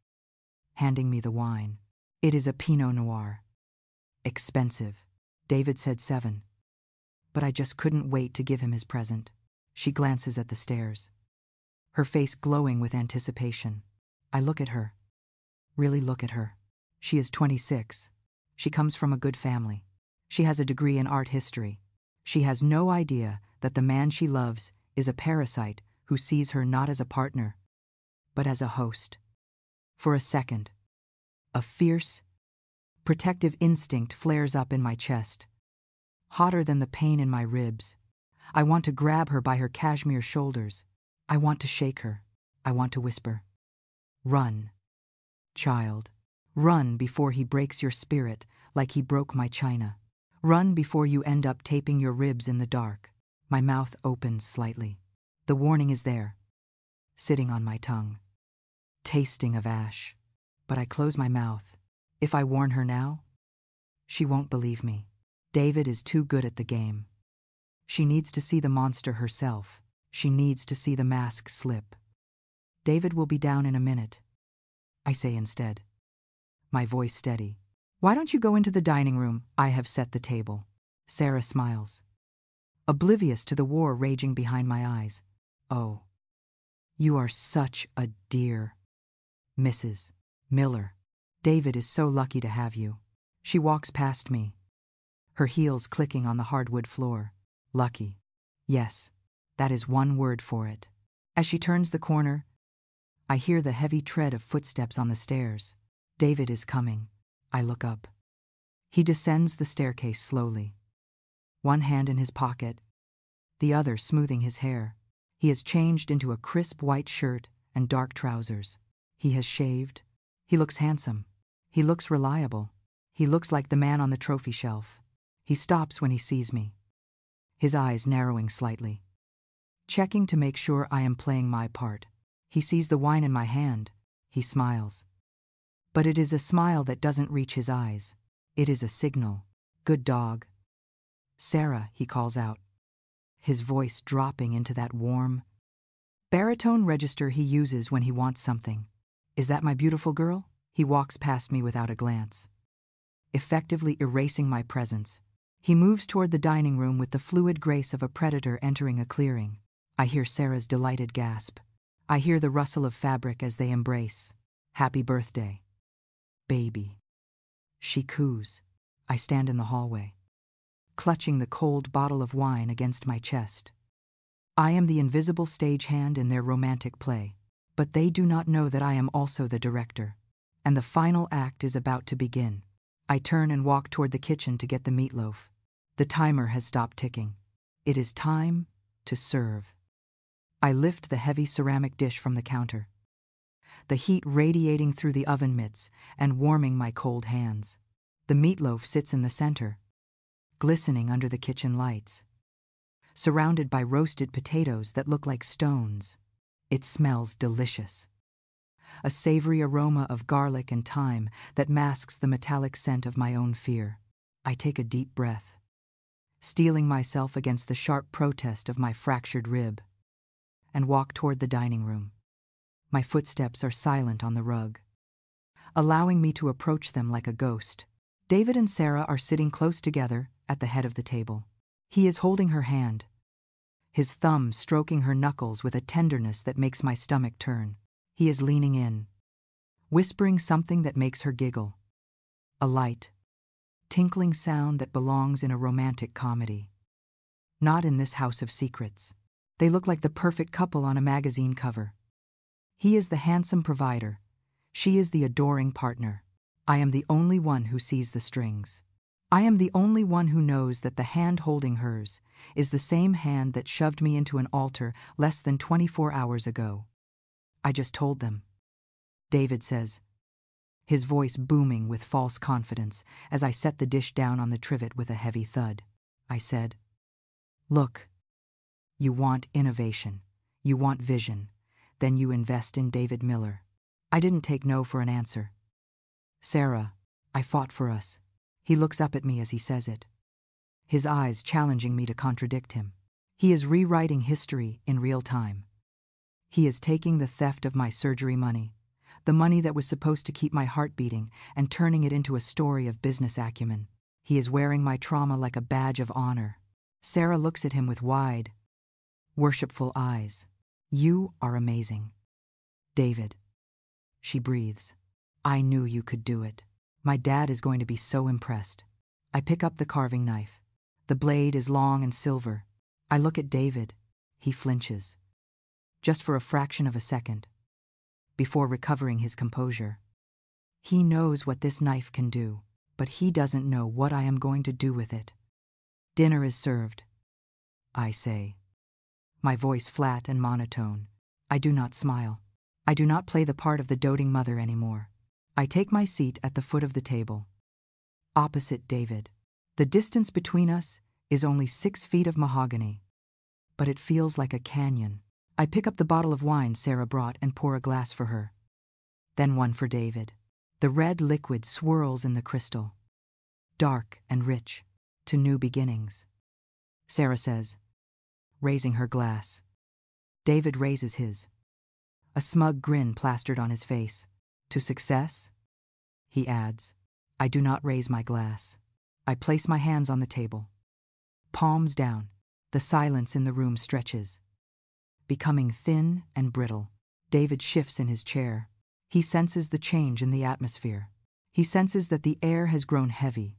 handing me the wine. It is a Pinot Noir. Expensive. David said 7. But I just couldn't wait to give him his present. She glances at the stairs, her face glowing with anticipation. I look at her. Really look at her. She is 26. She comes from a good family. She has a degree in art history. She has no idea that the man she loves is a parasite who sees her not as a partner, but as a host. For a second, a fierce, protective instinct flares up in my chest, hotter than the pain in my ribs. I want to grab her by her cashmere shoulders. I want to shake her. I want to whisper, "Run, child. Run before he breaks your spirit like he broke my china. Run before you end up taping your ribs in the dark." My mouth opens slightly. The warning is there, sitting on my tongue, tasting of ash. But I close my mouth. If I warn her now, she won't believe me. David is too good at the game. She needs to see the monster herself. She needs to see the mask slip. "David will be down in a minute," I say instead, my voice steady. "Why don't you go into the dining room? I have set the table." Sarah smiles, oblivious to the war raging behind my eyes. "Oh, you are such a dear, Mrs. Miller. David is so lucky to have you." She walks past me, her heels clicking on the hardwood floor. Lucky. Yes, that is one word for it. As she turns the corner, I hear the heavy tread of footsteps on the stairs. David is coming. I look up. He descends the staircase slowly, one hand in his pocket, the other smoothing his hair. He has changed into a crisp white shirt and dark trousers. He has shaved. He looks handsome. He looks reliable. He looks like the man on the trophy shelf. He stops when he sees me, his eyes narrowing slightly, checking to make sure I am playing my part. He sees the wine in my hand. He smiles. But it is a smile that doesn't reach his eyes. It is a signal. "Good dog." "Sarah," he calls out, his voice dropping into that warm, baritone register he uses when he wants something. "Is that my beautiful girl?" He walks past me without a glance, effectively erasing my presence. He moves toward the dining room with the fluid grace of a predator entering a clearing. I hear Sarah's delighted gasp. I hear the rustle of fabric as they embrace. "Happy birthday, baby," she coos. I stand in the hallway, clutching the cold bottle of wine against my chest. I am the invisible stagehand in their romantic play, but they do not know that I am also the director, and the final act is about to begin. I turn and walk toward the kitchen to get the meatloaf. The timer has stopped ticking. It is time to serve. I lift the heavy ceramic dish from the counter, the heat radiating through the oven mitts and warming my cold hands. The meatloaf sits in the center, glistening under the kitchen lights, surrounded by roasted potatoes that look like stones. It smells delicious, a savory aroma of garlic and thyme that masks the metallic scent of my own fear. I take a deep breath, steeling myself against the sharp protest of my fractured rib, and walk toward the dining room. My footsteps are silent on the rug, allowing me to approach them like a ghost. David and Sarah are sitting close together at the head of the table. He is holding her hand, his thumb stroking her knuckles with a tenderness that makes my stomach turn. He is leaning in, whispering something that makes her giggle. A light, tinkling sound that belongs in a romantic comedy. Not in this house of secrets. They look like the perfect couple on a magazine cover. He is the handsome provider. She is the adoring partner. I am the only one who sees the strings. I am the only one who knows that the hand holding hers is the same hand that shoved me into an altar less than 24 hours ago. I just told them, David says, his voice booming with false confidence as I set the dish down on the trivet with a heavy thud. I said, look, you want innovation, you want vision, then you invest in David Miller. I didn't take no for an answer. Sarah, I fought for us. He looks up at me as he says it, his eyes challenging me to contradict him. He is rewriting history in real time. He is taking the theft of my surgery money, the money that was supposed to keep my heart beating, and turning it into a story of business acumen. He is wearing my trauma like a badge of honor. Sarah looks at him with wide, worshipful eyes. You are amazing. David. She breathes. I knew you could do it. My dad is going to be so impressed. I pick up the carving knife. The blade is long and silver. I look at David. He flinches. Just for a fraction of a second. Before recovering his composure. He knows what this knife can do, but he doesn't know what I am going to do with it. Dinner is served, I say. My voice flat and monotone. I do not smile. I do not play the part of the doting mother anymore. I take my seat at the foot of the table, opposite David. The distance between us is only 6 feet of mahogany, but it feels like a canyon. I pick up the bottle of wine Sarah brought and pour a glass for her, then one for David. The red liquid swirls in the crystal, dark and rich, to new beginnings. Sarah says, raising her glass. David raises his, a smug grin plastered on his face. To success? He adds. I do not raise my glass. I place my hands on the table. Palms down. The silence in the room stretches, becoming thin and brittle. David shifts in his chair. He senses the change in the atmosphere. He senses that the air has grown heavy,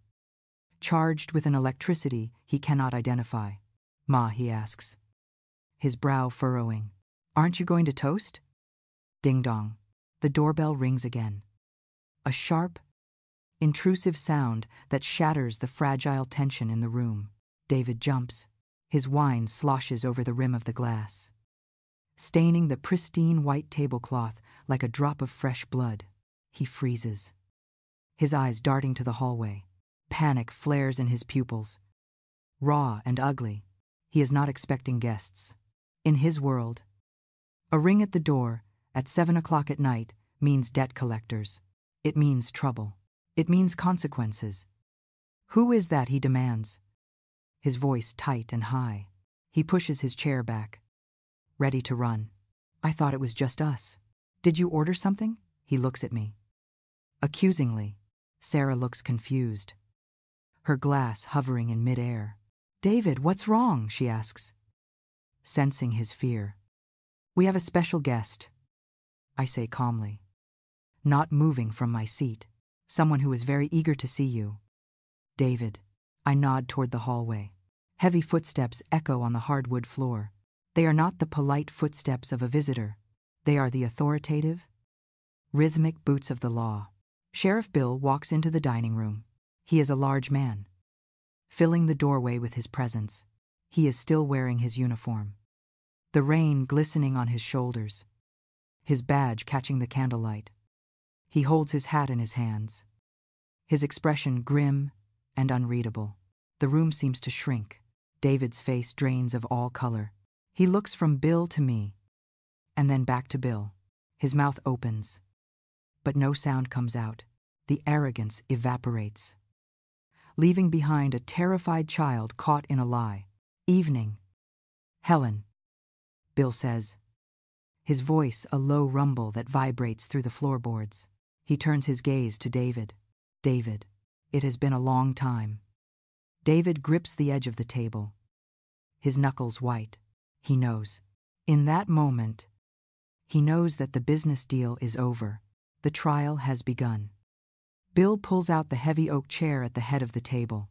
charged with an electricity he cannot identify. Ma, he asks, his brow furrowing. Aren't you going to toast? Ding dong. The doorbell rings again. A sharp, intrusive sound that shatters the fragile tension in the room. David jumps. His wine sloshes over the rim of the glass, staining the pristine white tablecloth like a drop of fresh blood. He freezes, his eyes darting to the hallway. Panic flares in his pupils. Raw and ugly, he is not expecting guests. In his world, a ring at the door at 7 o'clock at night means debt collectors. It means trouble. It means consequences. Who is that, he demands, his voice tight and high. He pushes his chair back, ready to run. I thought it was just us. Did you order something? He looks at me. Accusingly, Sarah looks confused, her glass hovering in midair. David, what's wrong? She asks, sensing his fear. We have a special guest, I say calmly, not moving from my seat. Someone who is very eager to see you. David. I nod toward the hallway. Heavy footsteps echo on the hardwood floor. They are not the polite footsteps of a visitor. They are the authoritative, rhythmic boots of the law. Sheriff Bill walks into the dining room. He is a large man, filling the doorway with his presence. He is still wearing his uniform, the rain glistening on his shoulders, his badge catching the candlelight. He holds his hat in his hands, his expression grim and unreadable. The room seems to shrink. David's face drains of all color. He looks from Bill to me, and then back to Bill. His mouth opens, but no sound comes out. The arrogance evaporates, leaving behind a terrified child caught in a lie. Evening. Helen, Bill says, his voice a low rumble that vibrates through the floorboards. He turns his gaze to David. David, it has been a long time. David grips the edge of the table, his knuckles white. He knows. In that moment, he knows that the business deal is over. The trial has begun. Bill pulls out the heavy oak chair at the head of the table,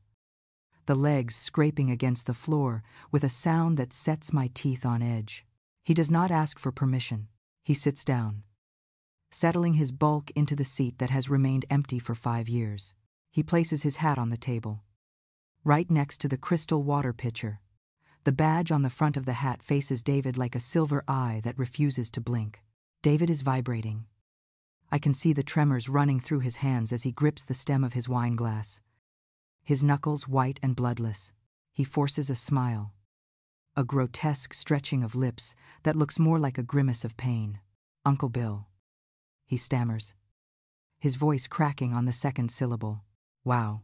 the legs scraping against the floor with a sound that sets my teeth on edge. He does not ask for permission. He sits down, settling his bulk into the seat that has remained empty for 5 years. He places his hat on the table, right next to the crystal water pitcher. The badge on the front of the hat faces David like a silver eye that refuses to blink. David is vibrating. I can see the tremors running through his hands as he grips the stem of his wine glass. His knuckles white and bloodless. He forces a smile, a grotesque stretching of lips that looks more like a grimace of pain. "Uncle Bill," he stammers, his voice cracking on the second syllable. "Wow.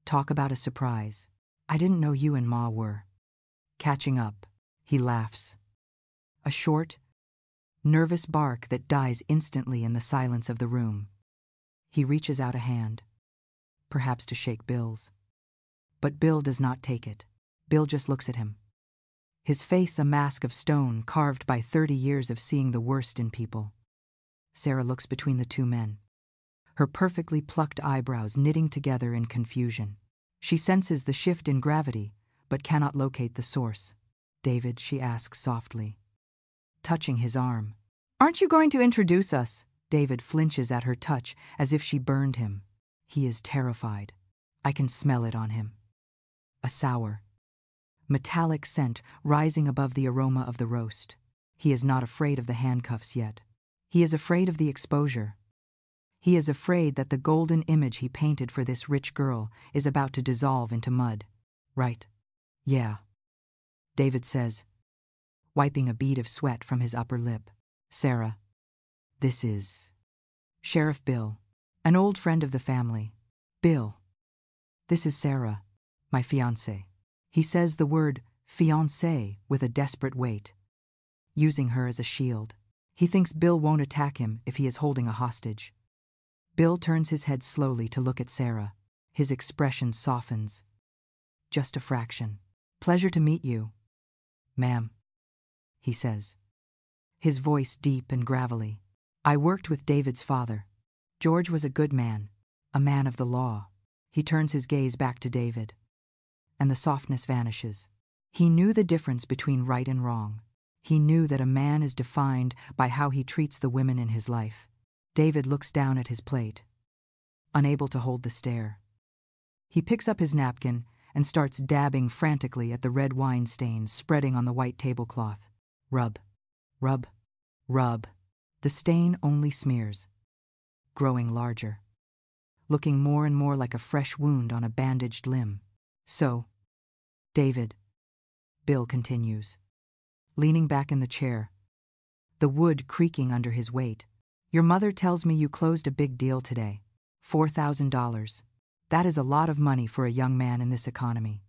Talk about a surprise. I didn't know you and Ma were catching up." He laughs. A short, nervous bark that dies instantly in the silence of the room. He reaches out a hand, perhaps to shake Bill's. But Bill does not take it. Bill just looks at him, his face a mask of stone carved by 30 years of seeing the worst in people. Sarah looks between the two men, her perfectly plucked eyebrows knitting together in confusion. She senses the shift in gravity, but cannot locate the source. "David," she asks softly, touching his arm. "Aren't you going to introduce us?" David flinches at her touch as if she burned him. He is terrified. I can smell it on him. A sour, metallic scent rising above the aroma of the roast. He is not afraid of the handcuffs yet. He is afraid of the exposure. He is afraid that the golden image he painted for this rich girl is about to dissolve into mud. "Right. Yeah," David says, wiping a bead of sweat from his upper lip. "Sarah, this is Sheriff Bill, an old friend of the family. Bill, this is Sarah, my fiancée." He says the word fiancée with a desperate weight, using her as a shield. He thinks Bill won't attack him if he is holding a hostage. Bill turns his head slowly to look at Sarah. His expression softens, just a fraction. "Pleasure to meet you, ma'am," he says, his voice deep and gravelly. "I worked with David's father. George was a good man, a man of the law." He turns his gaze back to David, and the softness vanishes. He knew the difference between right and wrong. He knew that a man is defined by how he treats the women in his life. David looks down at his plate, unable to hold the stare. He picks up his napkin and starts dabbing frantically at the red wine stains spreading on the white tablecloth. Rub, rub, rub. The stain only smears, growing larger, looking more and more like a fresh wound on a bandaged limb. "So, David," Bill continues, leaning back in the chair, the wood creaking under his weight, "your mother tells me you closed a big deal today. $4,000. That is a lot of money for a young man in this economy."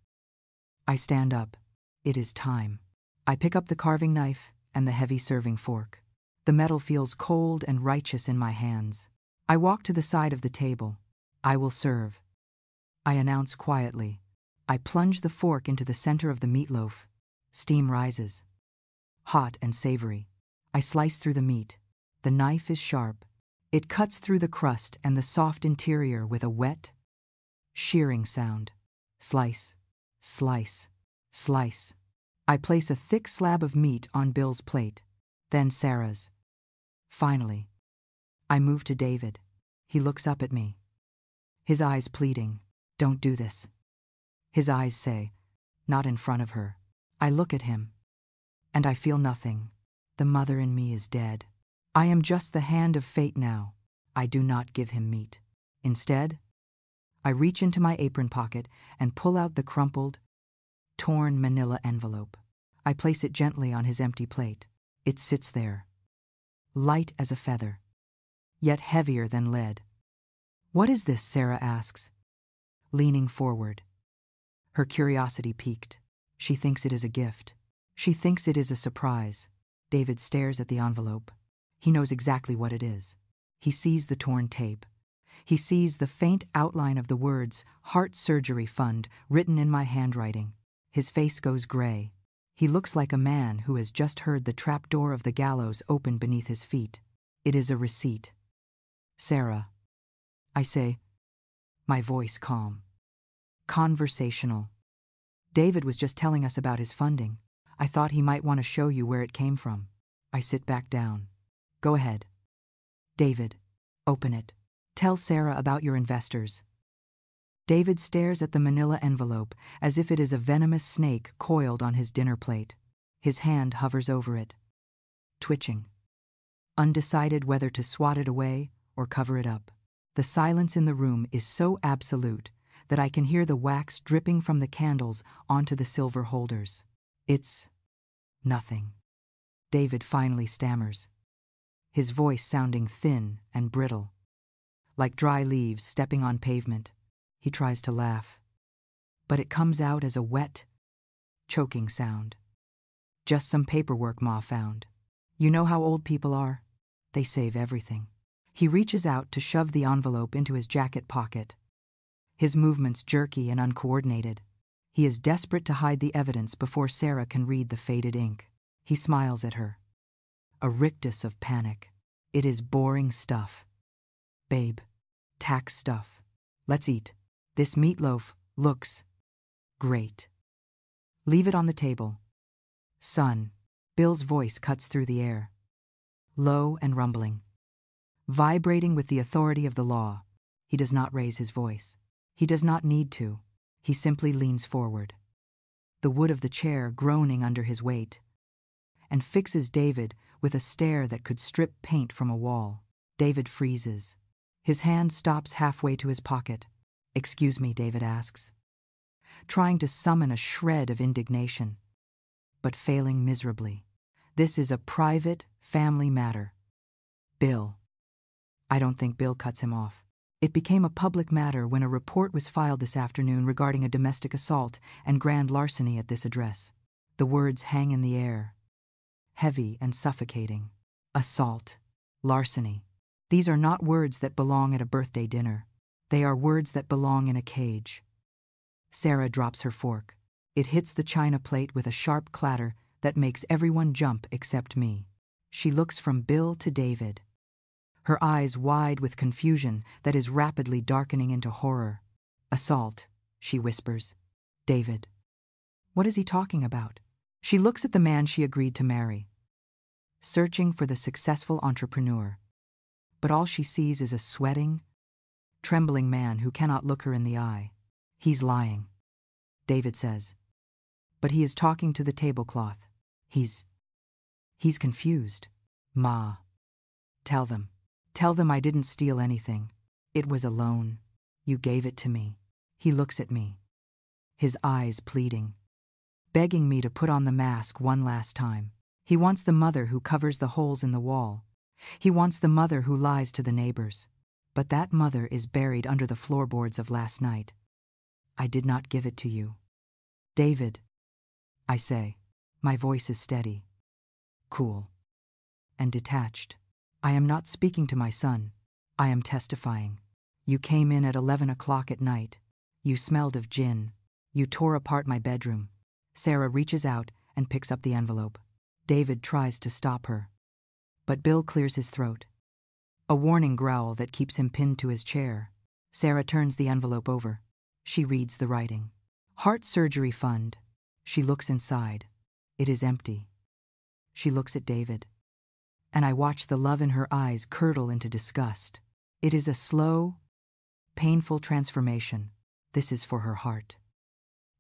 I stand up. It is time. I pick up the carving knife and the heavy serving fork. The metal feels cold and righteous in my hands. I walk to the side of the table. "I will serve," I announce quietly. I plunge the fork into the center of the meatloaf. Steam rises, hot and savory. I slice through the meat. The knife is sharp. It cuts through the crust and the soft interior with a wet, shearing sound. Slice, slice, slice. I place a thick slab of meat on Bill's plate, then Sarah's. Finally, I move to David. He looks up at me, his eyes pleading. "Don't do this." His eyes say, "Not in front of her." I look at him, and I feel nothing. The mother in me is dead. I am just the hand of fate now. I do not give him meat. Instead, I reach into my apron pocket and pull out the crumpled, torn manila envelope. I place it gently on his empty plate. It sits there, light as a feather, yet heavier than lead. "What is this?" Sarah asks, leaning forward, her curiosity piqued. She thinks it is a gift. She thinks it is a surprise. David stares at the envelope. He knows exactly what it is. He sees the torn tape. He sees the faint outline of the words "Heart Surgery Fund" written in my handwriting. His face goes gray. He looks like a man who has just heard the trapdoor of the gallows open beneath his feet. It is a receipt. Sarah, I say, my voice calm. Conversational. David was just telling us about his funding. I thought he might want to show you where it came from. I sit back down. Go ahead. David, open it. Tell Sarah about your investors. David stares at the manila envelope as if it is a venomous snake coiled on his dinner plate. His hand hovers over it, twitching, undecided whether to swat it away or cover it up. The silence in the room is so absolute that I can hear the wax dripping from the candles onto the silver holders. It's nothing. David finally stammers, his voice sounding thin and brittle, like dry leaves stepping on pavement. He tries to laugh, but it comes out as a wet, choking sound. Just some paperwork Ma found. You know how old people are? They save everything. He reaches out to shove the envelope into his jacket pocket. His movements jerky and uncoordinated. He is desperate to hide the evidence before Sarah can read the faded ink. He smiles at her. A rictus of panic. It is boring stuff. Babe, tax stuff. Let's eat. This meatloaf looks great. Leave it on the table. Son, Bill's voice cuts through the air. Low and rumbling. Vibrating with the authority of the law. He does not raise his voice. He does not need to. He simply leans forward, the wood of the chair groaning under his weight, and fixes David with a stare that could strip paint from a wall. David freezes. His hand stops halfway to his pocket. Excuse me, David asks, trying to summon a shred of indignation, but failing miserably. This is a private, family matter. Bill. I don't think Bill cuts him off. It became a public matter when a report was filed this afternoon regarding a domestic assault and grand larceny at this address. The words hang in the air, heavy and suffocating. Assault, larceny. These are not words that belong at a birthday dinner. They are words that belong in a cage. Sarah drops her fork. It hits the china plate with a sharp clatter that makes everyone jump except me. She looks from Bill to David, her eyes wide with confusion that is rapidly darkening into horror. Assault, she whispers. David. What is he talking about? She looks at the man she agreed to marry, searching for the successful entrepreneur. But all she sees is a sweating, trembling man who cannot look her in the eye. He's lying, David says. But he is talking to the tablecloth. He's confused. Ma. Tell them I didn't steal anything. It was a loan. You gave it to me. He looks at me, his eyes pleading, begging me to put on the mask one last time. He wants the mother who covers the holes in the wall. He wants the mother who lies to the neighbors. But that mother is buried under the floorboards of last night. I did not give it to you. David, I say. My voice is steady, cool, and detached. I am not speaking to my son. I am testifying. You came in at 11 o'clock at night. You smelled of gin. You tore apart my bedroom. Sarah reaches out and picks up the envelope. David tries to stop her, but Bill clears his throat. A warning growl that keeps him pinned to his chair. Sarah turns the envelope over. She reads the writing. Heart surgery fund. She looks inside. It is empty. She looks at David, and I watch the love in her eyes curdle into disgust. It is a slow, painful transformation. This is for her heart.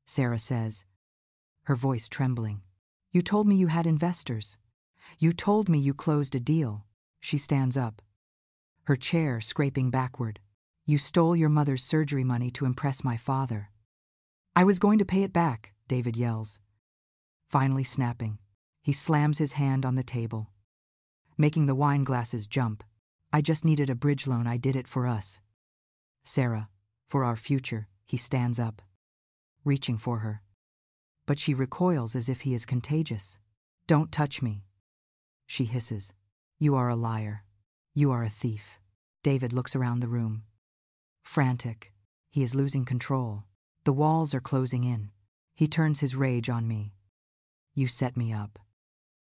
Sarah says, her voice trembling. You told me you had investors. You told me you closed a deal. She stands up, her chair scraping backward. You stole your mother's surgery money to impress my father. I was going to pay it back, David yells, finally snapping. He slams his hand on the table, making the wine glasses jump. I just needed a bridge loan. I did it for us. Sarah, for our future. He stands up, reaching for her. But she recoils as if he is contagious. Don't touch me, she hisses. You are a liar. You are a thief. David looks around the room, frantic. He is losing control. The walls are closing in. He turns his rage on me. You set me up.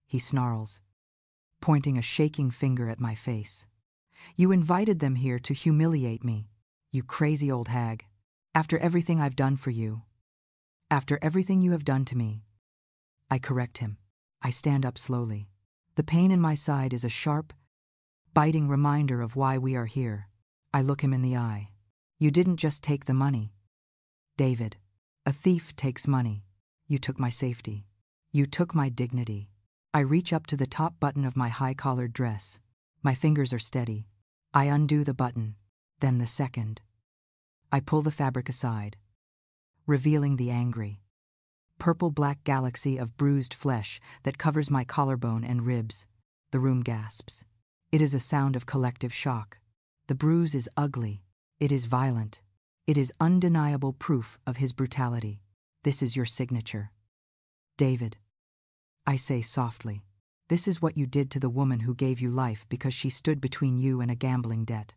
He snarls, pointing a shaking finger at my face. You invited them here to humiliate me, you crazy old hag. After everything I've done for you. After everything you have done to me. I correct him. I stand up slowly. The pain in my side is a sharp, biting reminder of why we are here. I look him in the eye. You didn't just take the money. David, a thief takes money. You took my safety. You took my dignity. I reach up to the top button of my high-collared dress. My fingers are steady. I undo the button, then the second. I pull the fabric aside, revealing the angry, purple-black galaxy of bruised flesh that covers my collarbone and ribs. The room gasps. It is a sound of collective shock. The bruise is ugly. It is violent. It is undeniable proof of his brutality. This is your signature. David, I say softly, this is what you did to the woman who gave you life because she stood between you and a gambling debt.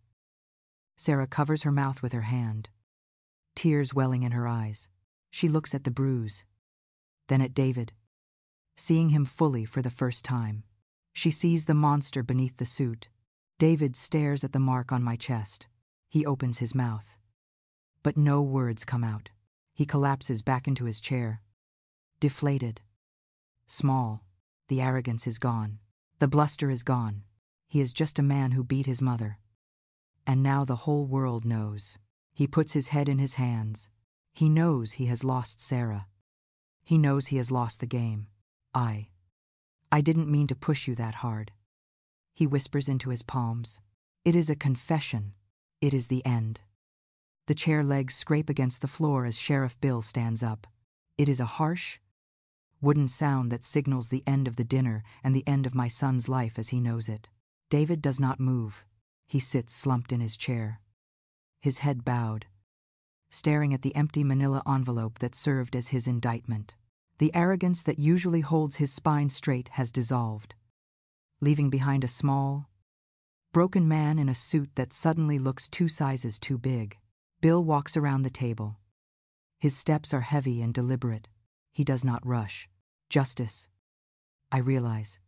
Sarah covers her mouth with her hand, tears welling in her eyes. She looks at the bruise, then at David, seeing him fully for the first time. She sees the monster beneath the suit. David stares at the mark on my chest. He opens his mouth, but no words come out. He collapses back into his chair, deflated, small. The arrogance is gone. The bluster is gone. He is just a man who beat his mother. And now the whole world knows. He puts his head in his hands. He knows he has lost Sarah. He knows he has lost the game. I didn't mean to push you that hard. He whispers into his palms. It is a confession. It is the end. The chair legs scrape against the floor as Sheriff Bill stands up. It is a harsh, wooden sound that signals the end of the dinner and the end of my son's life as he knows it. David does not move. He sits slumped in his chair, his head bowed, staring at the empty manila envelope that served as his indictment. The arrogance that usually holds his spine straight has dissolved, leaving behind a small, broken man in a suit that suddenly looks 2 sizes too big. Bill walks around the table. His steps are heavy and deliberate. He does not rush. Justice, I realize,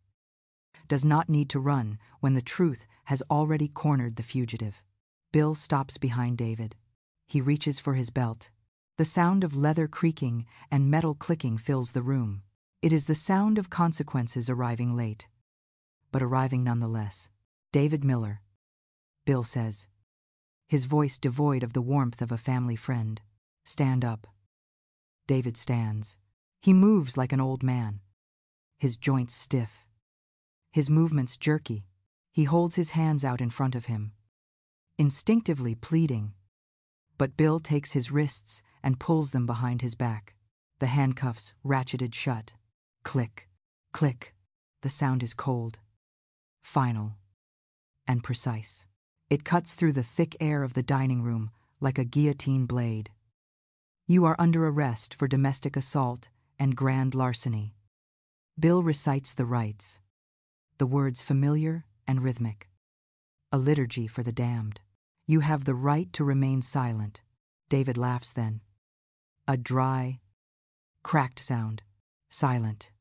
does not need to run when the truth has already cornered the fugitive. Bill stops behind David. He reaches for his belt. The sound of leather creaking and metal clicking fills the room. It is the sound of consequences arriving late, but arriving nonetheless. David Miller, Bill says, his voice devoid of the warmth of a family friend. Stand up. David stands. He moves like an old man, his joints stiff, his movements jerky. He holds his hands out in front of him, instinctively pleading. But Bill takes his wrists and pulls them behind his back. The handcuffs ratcheted shut. Click, click. The sound is cold, final, and precise. It cuts through the thick air of the dining room like a guillotine blade. You are under arrest for domestic assault and grand larceny. Bill recites the rites, the words familiar and rhythmic. A liturgy for the damned. You have the right to remain silent. David laughs then. A dry, cracked sound. Silent.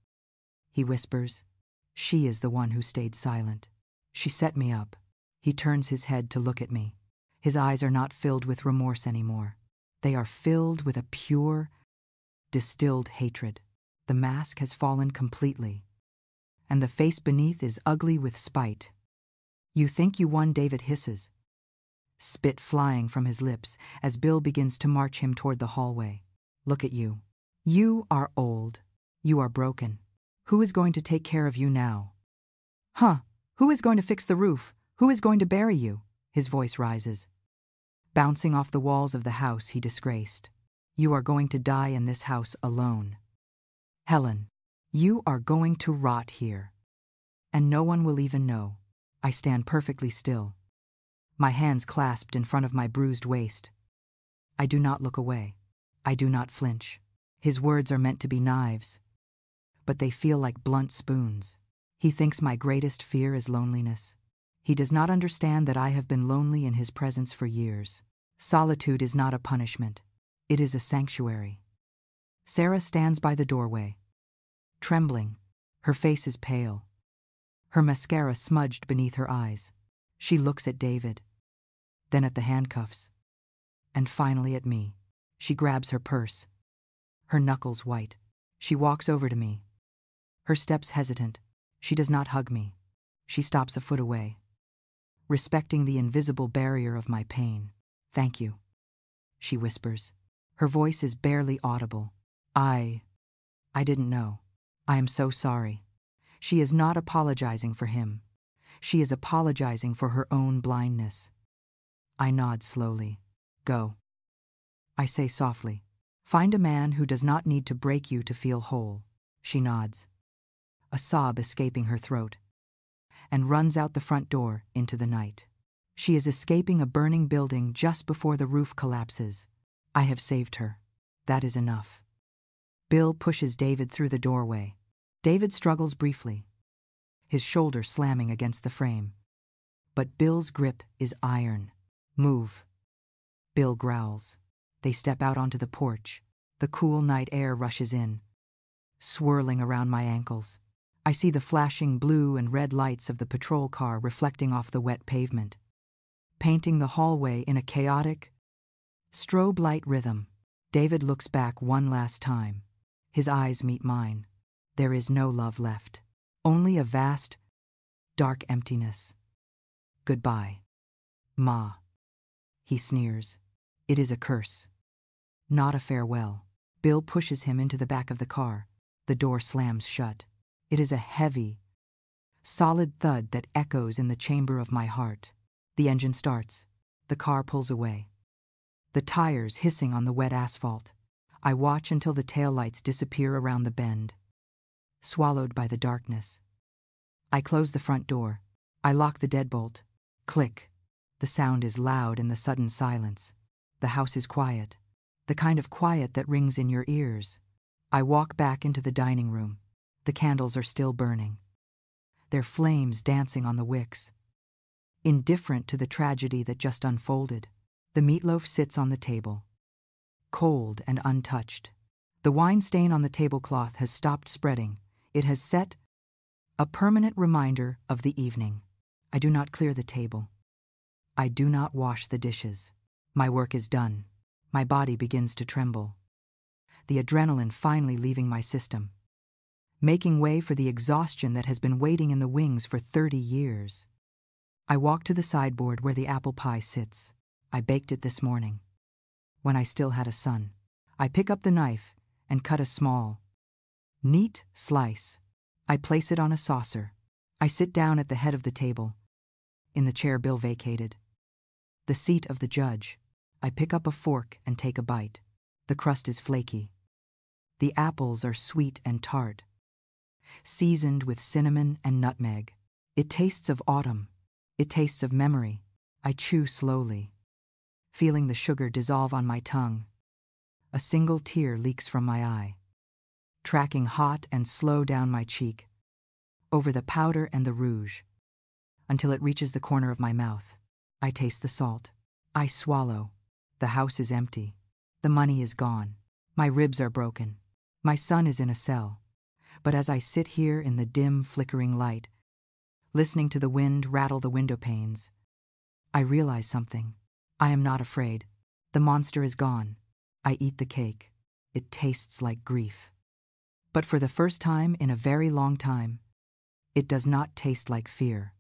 He whispers. She is the one who stayed silent. She set me up. He turns his head to look at me. His eyes are not filled with remorse anymore. They are filled with a pure, distilled hatred. The mask has fallen completely, and the face beneath is ugly with spite. You think you won, David hisses, spit flying from his lips as Bill begins to march him toward the hallway. Look at you. You are old. You are broken. Who is going to take care of you now? Huh? Who is going to fix the roof? Who is going to bury you? His voice rises, bouncing off the walls of the house he disgraced. You are going to die in this house alone. Helen, you are going to rot here. And no one will even know. I stand perfectly still, my hands clasped in front of my bruised waist. I do not look away. I do not flinch. His words are meant to be knives, but they feel like blunt spoons. He thinks my greatest fear is loneliness. He does not understand that I have been lonely in his presence for years. Solitude is not a punishment. It is a sanctuary. Sarah stands by the doorway, trembling. Her face is pale. Her mascara smudged beneath her eyes. She looks at David, then at the handcuffs, and finally at me. She grabs her purse, her knuckles white. She walks over to me, her steps hesitant. She does not hug me. She stops a foot away, respecting the invisible barrier of my pain. "Thank you," she whispers. Her voice is barely audible. I didn't know. I am so sorry." She is not apologizing for him. She is apologizing for her own blindness. I nod slowly. "Go," I say softly. "Find a man who does not need to break you to feel whole." She nods, a sob escaping her throat, and runs out the front door into the night. She is escaping a burning building just before the roof collapses. I have saved her. That is enough. Bill pushes David through the doorway. David struggles briefly, his shoulder slamming against the frame. But Bill's grip is iron. "Move," Bill growls. They step out onto the porch. The cool night air rushes in, swirling around my ankles. I see the flashing blue and red lights of the patrol car reflecting off the wet pavement, painting the hallway in a chaotic, strobe light rhythm. David looks back one last time. His eyes meet mine. There is no love left, only a vast, dark emptiness. "Goodbye, Ma," he sneers. It is a curse, not a farewell. Bill pushes him into the back of the car. The door slams shut. It is a heavy, solid thud that echoes in the chamber of my heart. The engine starts. The car pulls away, the tires hissing on the wet asphalt. I watch until the taillights disappear around the bend, swallowed by the darkness. I close the front door. I lock the deadbolt. Click. The sound is loud in the sudden silence. The house is quiet, the kind of quiet that rings in your ears. I walk back into the dining room. The candles are still burning, their flames dancing on the wicks. Indifferent to the tragedy that just unfolded, the meatloaf sits on the table, cold and untouched. The wine stain on the tablecloth has stopped spreading. It has set a permanent reminder of the evening. I do not clear the table. I do not wash the dishes. My work is done. My body begins to tremble, the adrenaline finally leaving my system, making way for the exhaustion that has been waiting in the wings for 30 years. I walk to the sideboard where the apple pie sits. I baked it this morning, when I still had a son. I pick up the knife and cut a small, neat slice. I place it on a saucer. I sit down at the head of the table, in the chair Bill vacated, the seat of the judge. I pick up a fork and take a bite. The crust is flaky. The apples are sweet and tart, seasoned with cinnamon and nutmeg. It tastes of autumn. It tastes of memory. I chew slowly, feeling the sugar dissolve on my tongue. A single tear leaks from my eye, tracking hot and slow down my cheek, over the powder and the rouge, until it reaches the corner of my mouth. I taste the salt. I swallow. The house is empty. The money is gone. My ribs are broken. My son is in a cell. But as I sit here in the dim, flickering light, listening to the wind rattle the window panes, I realize something. I am not afraid. The monster is gone. I eat the cake. It tastes like grief. But for the first time in a very long time, it does not taste like fear.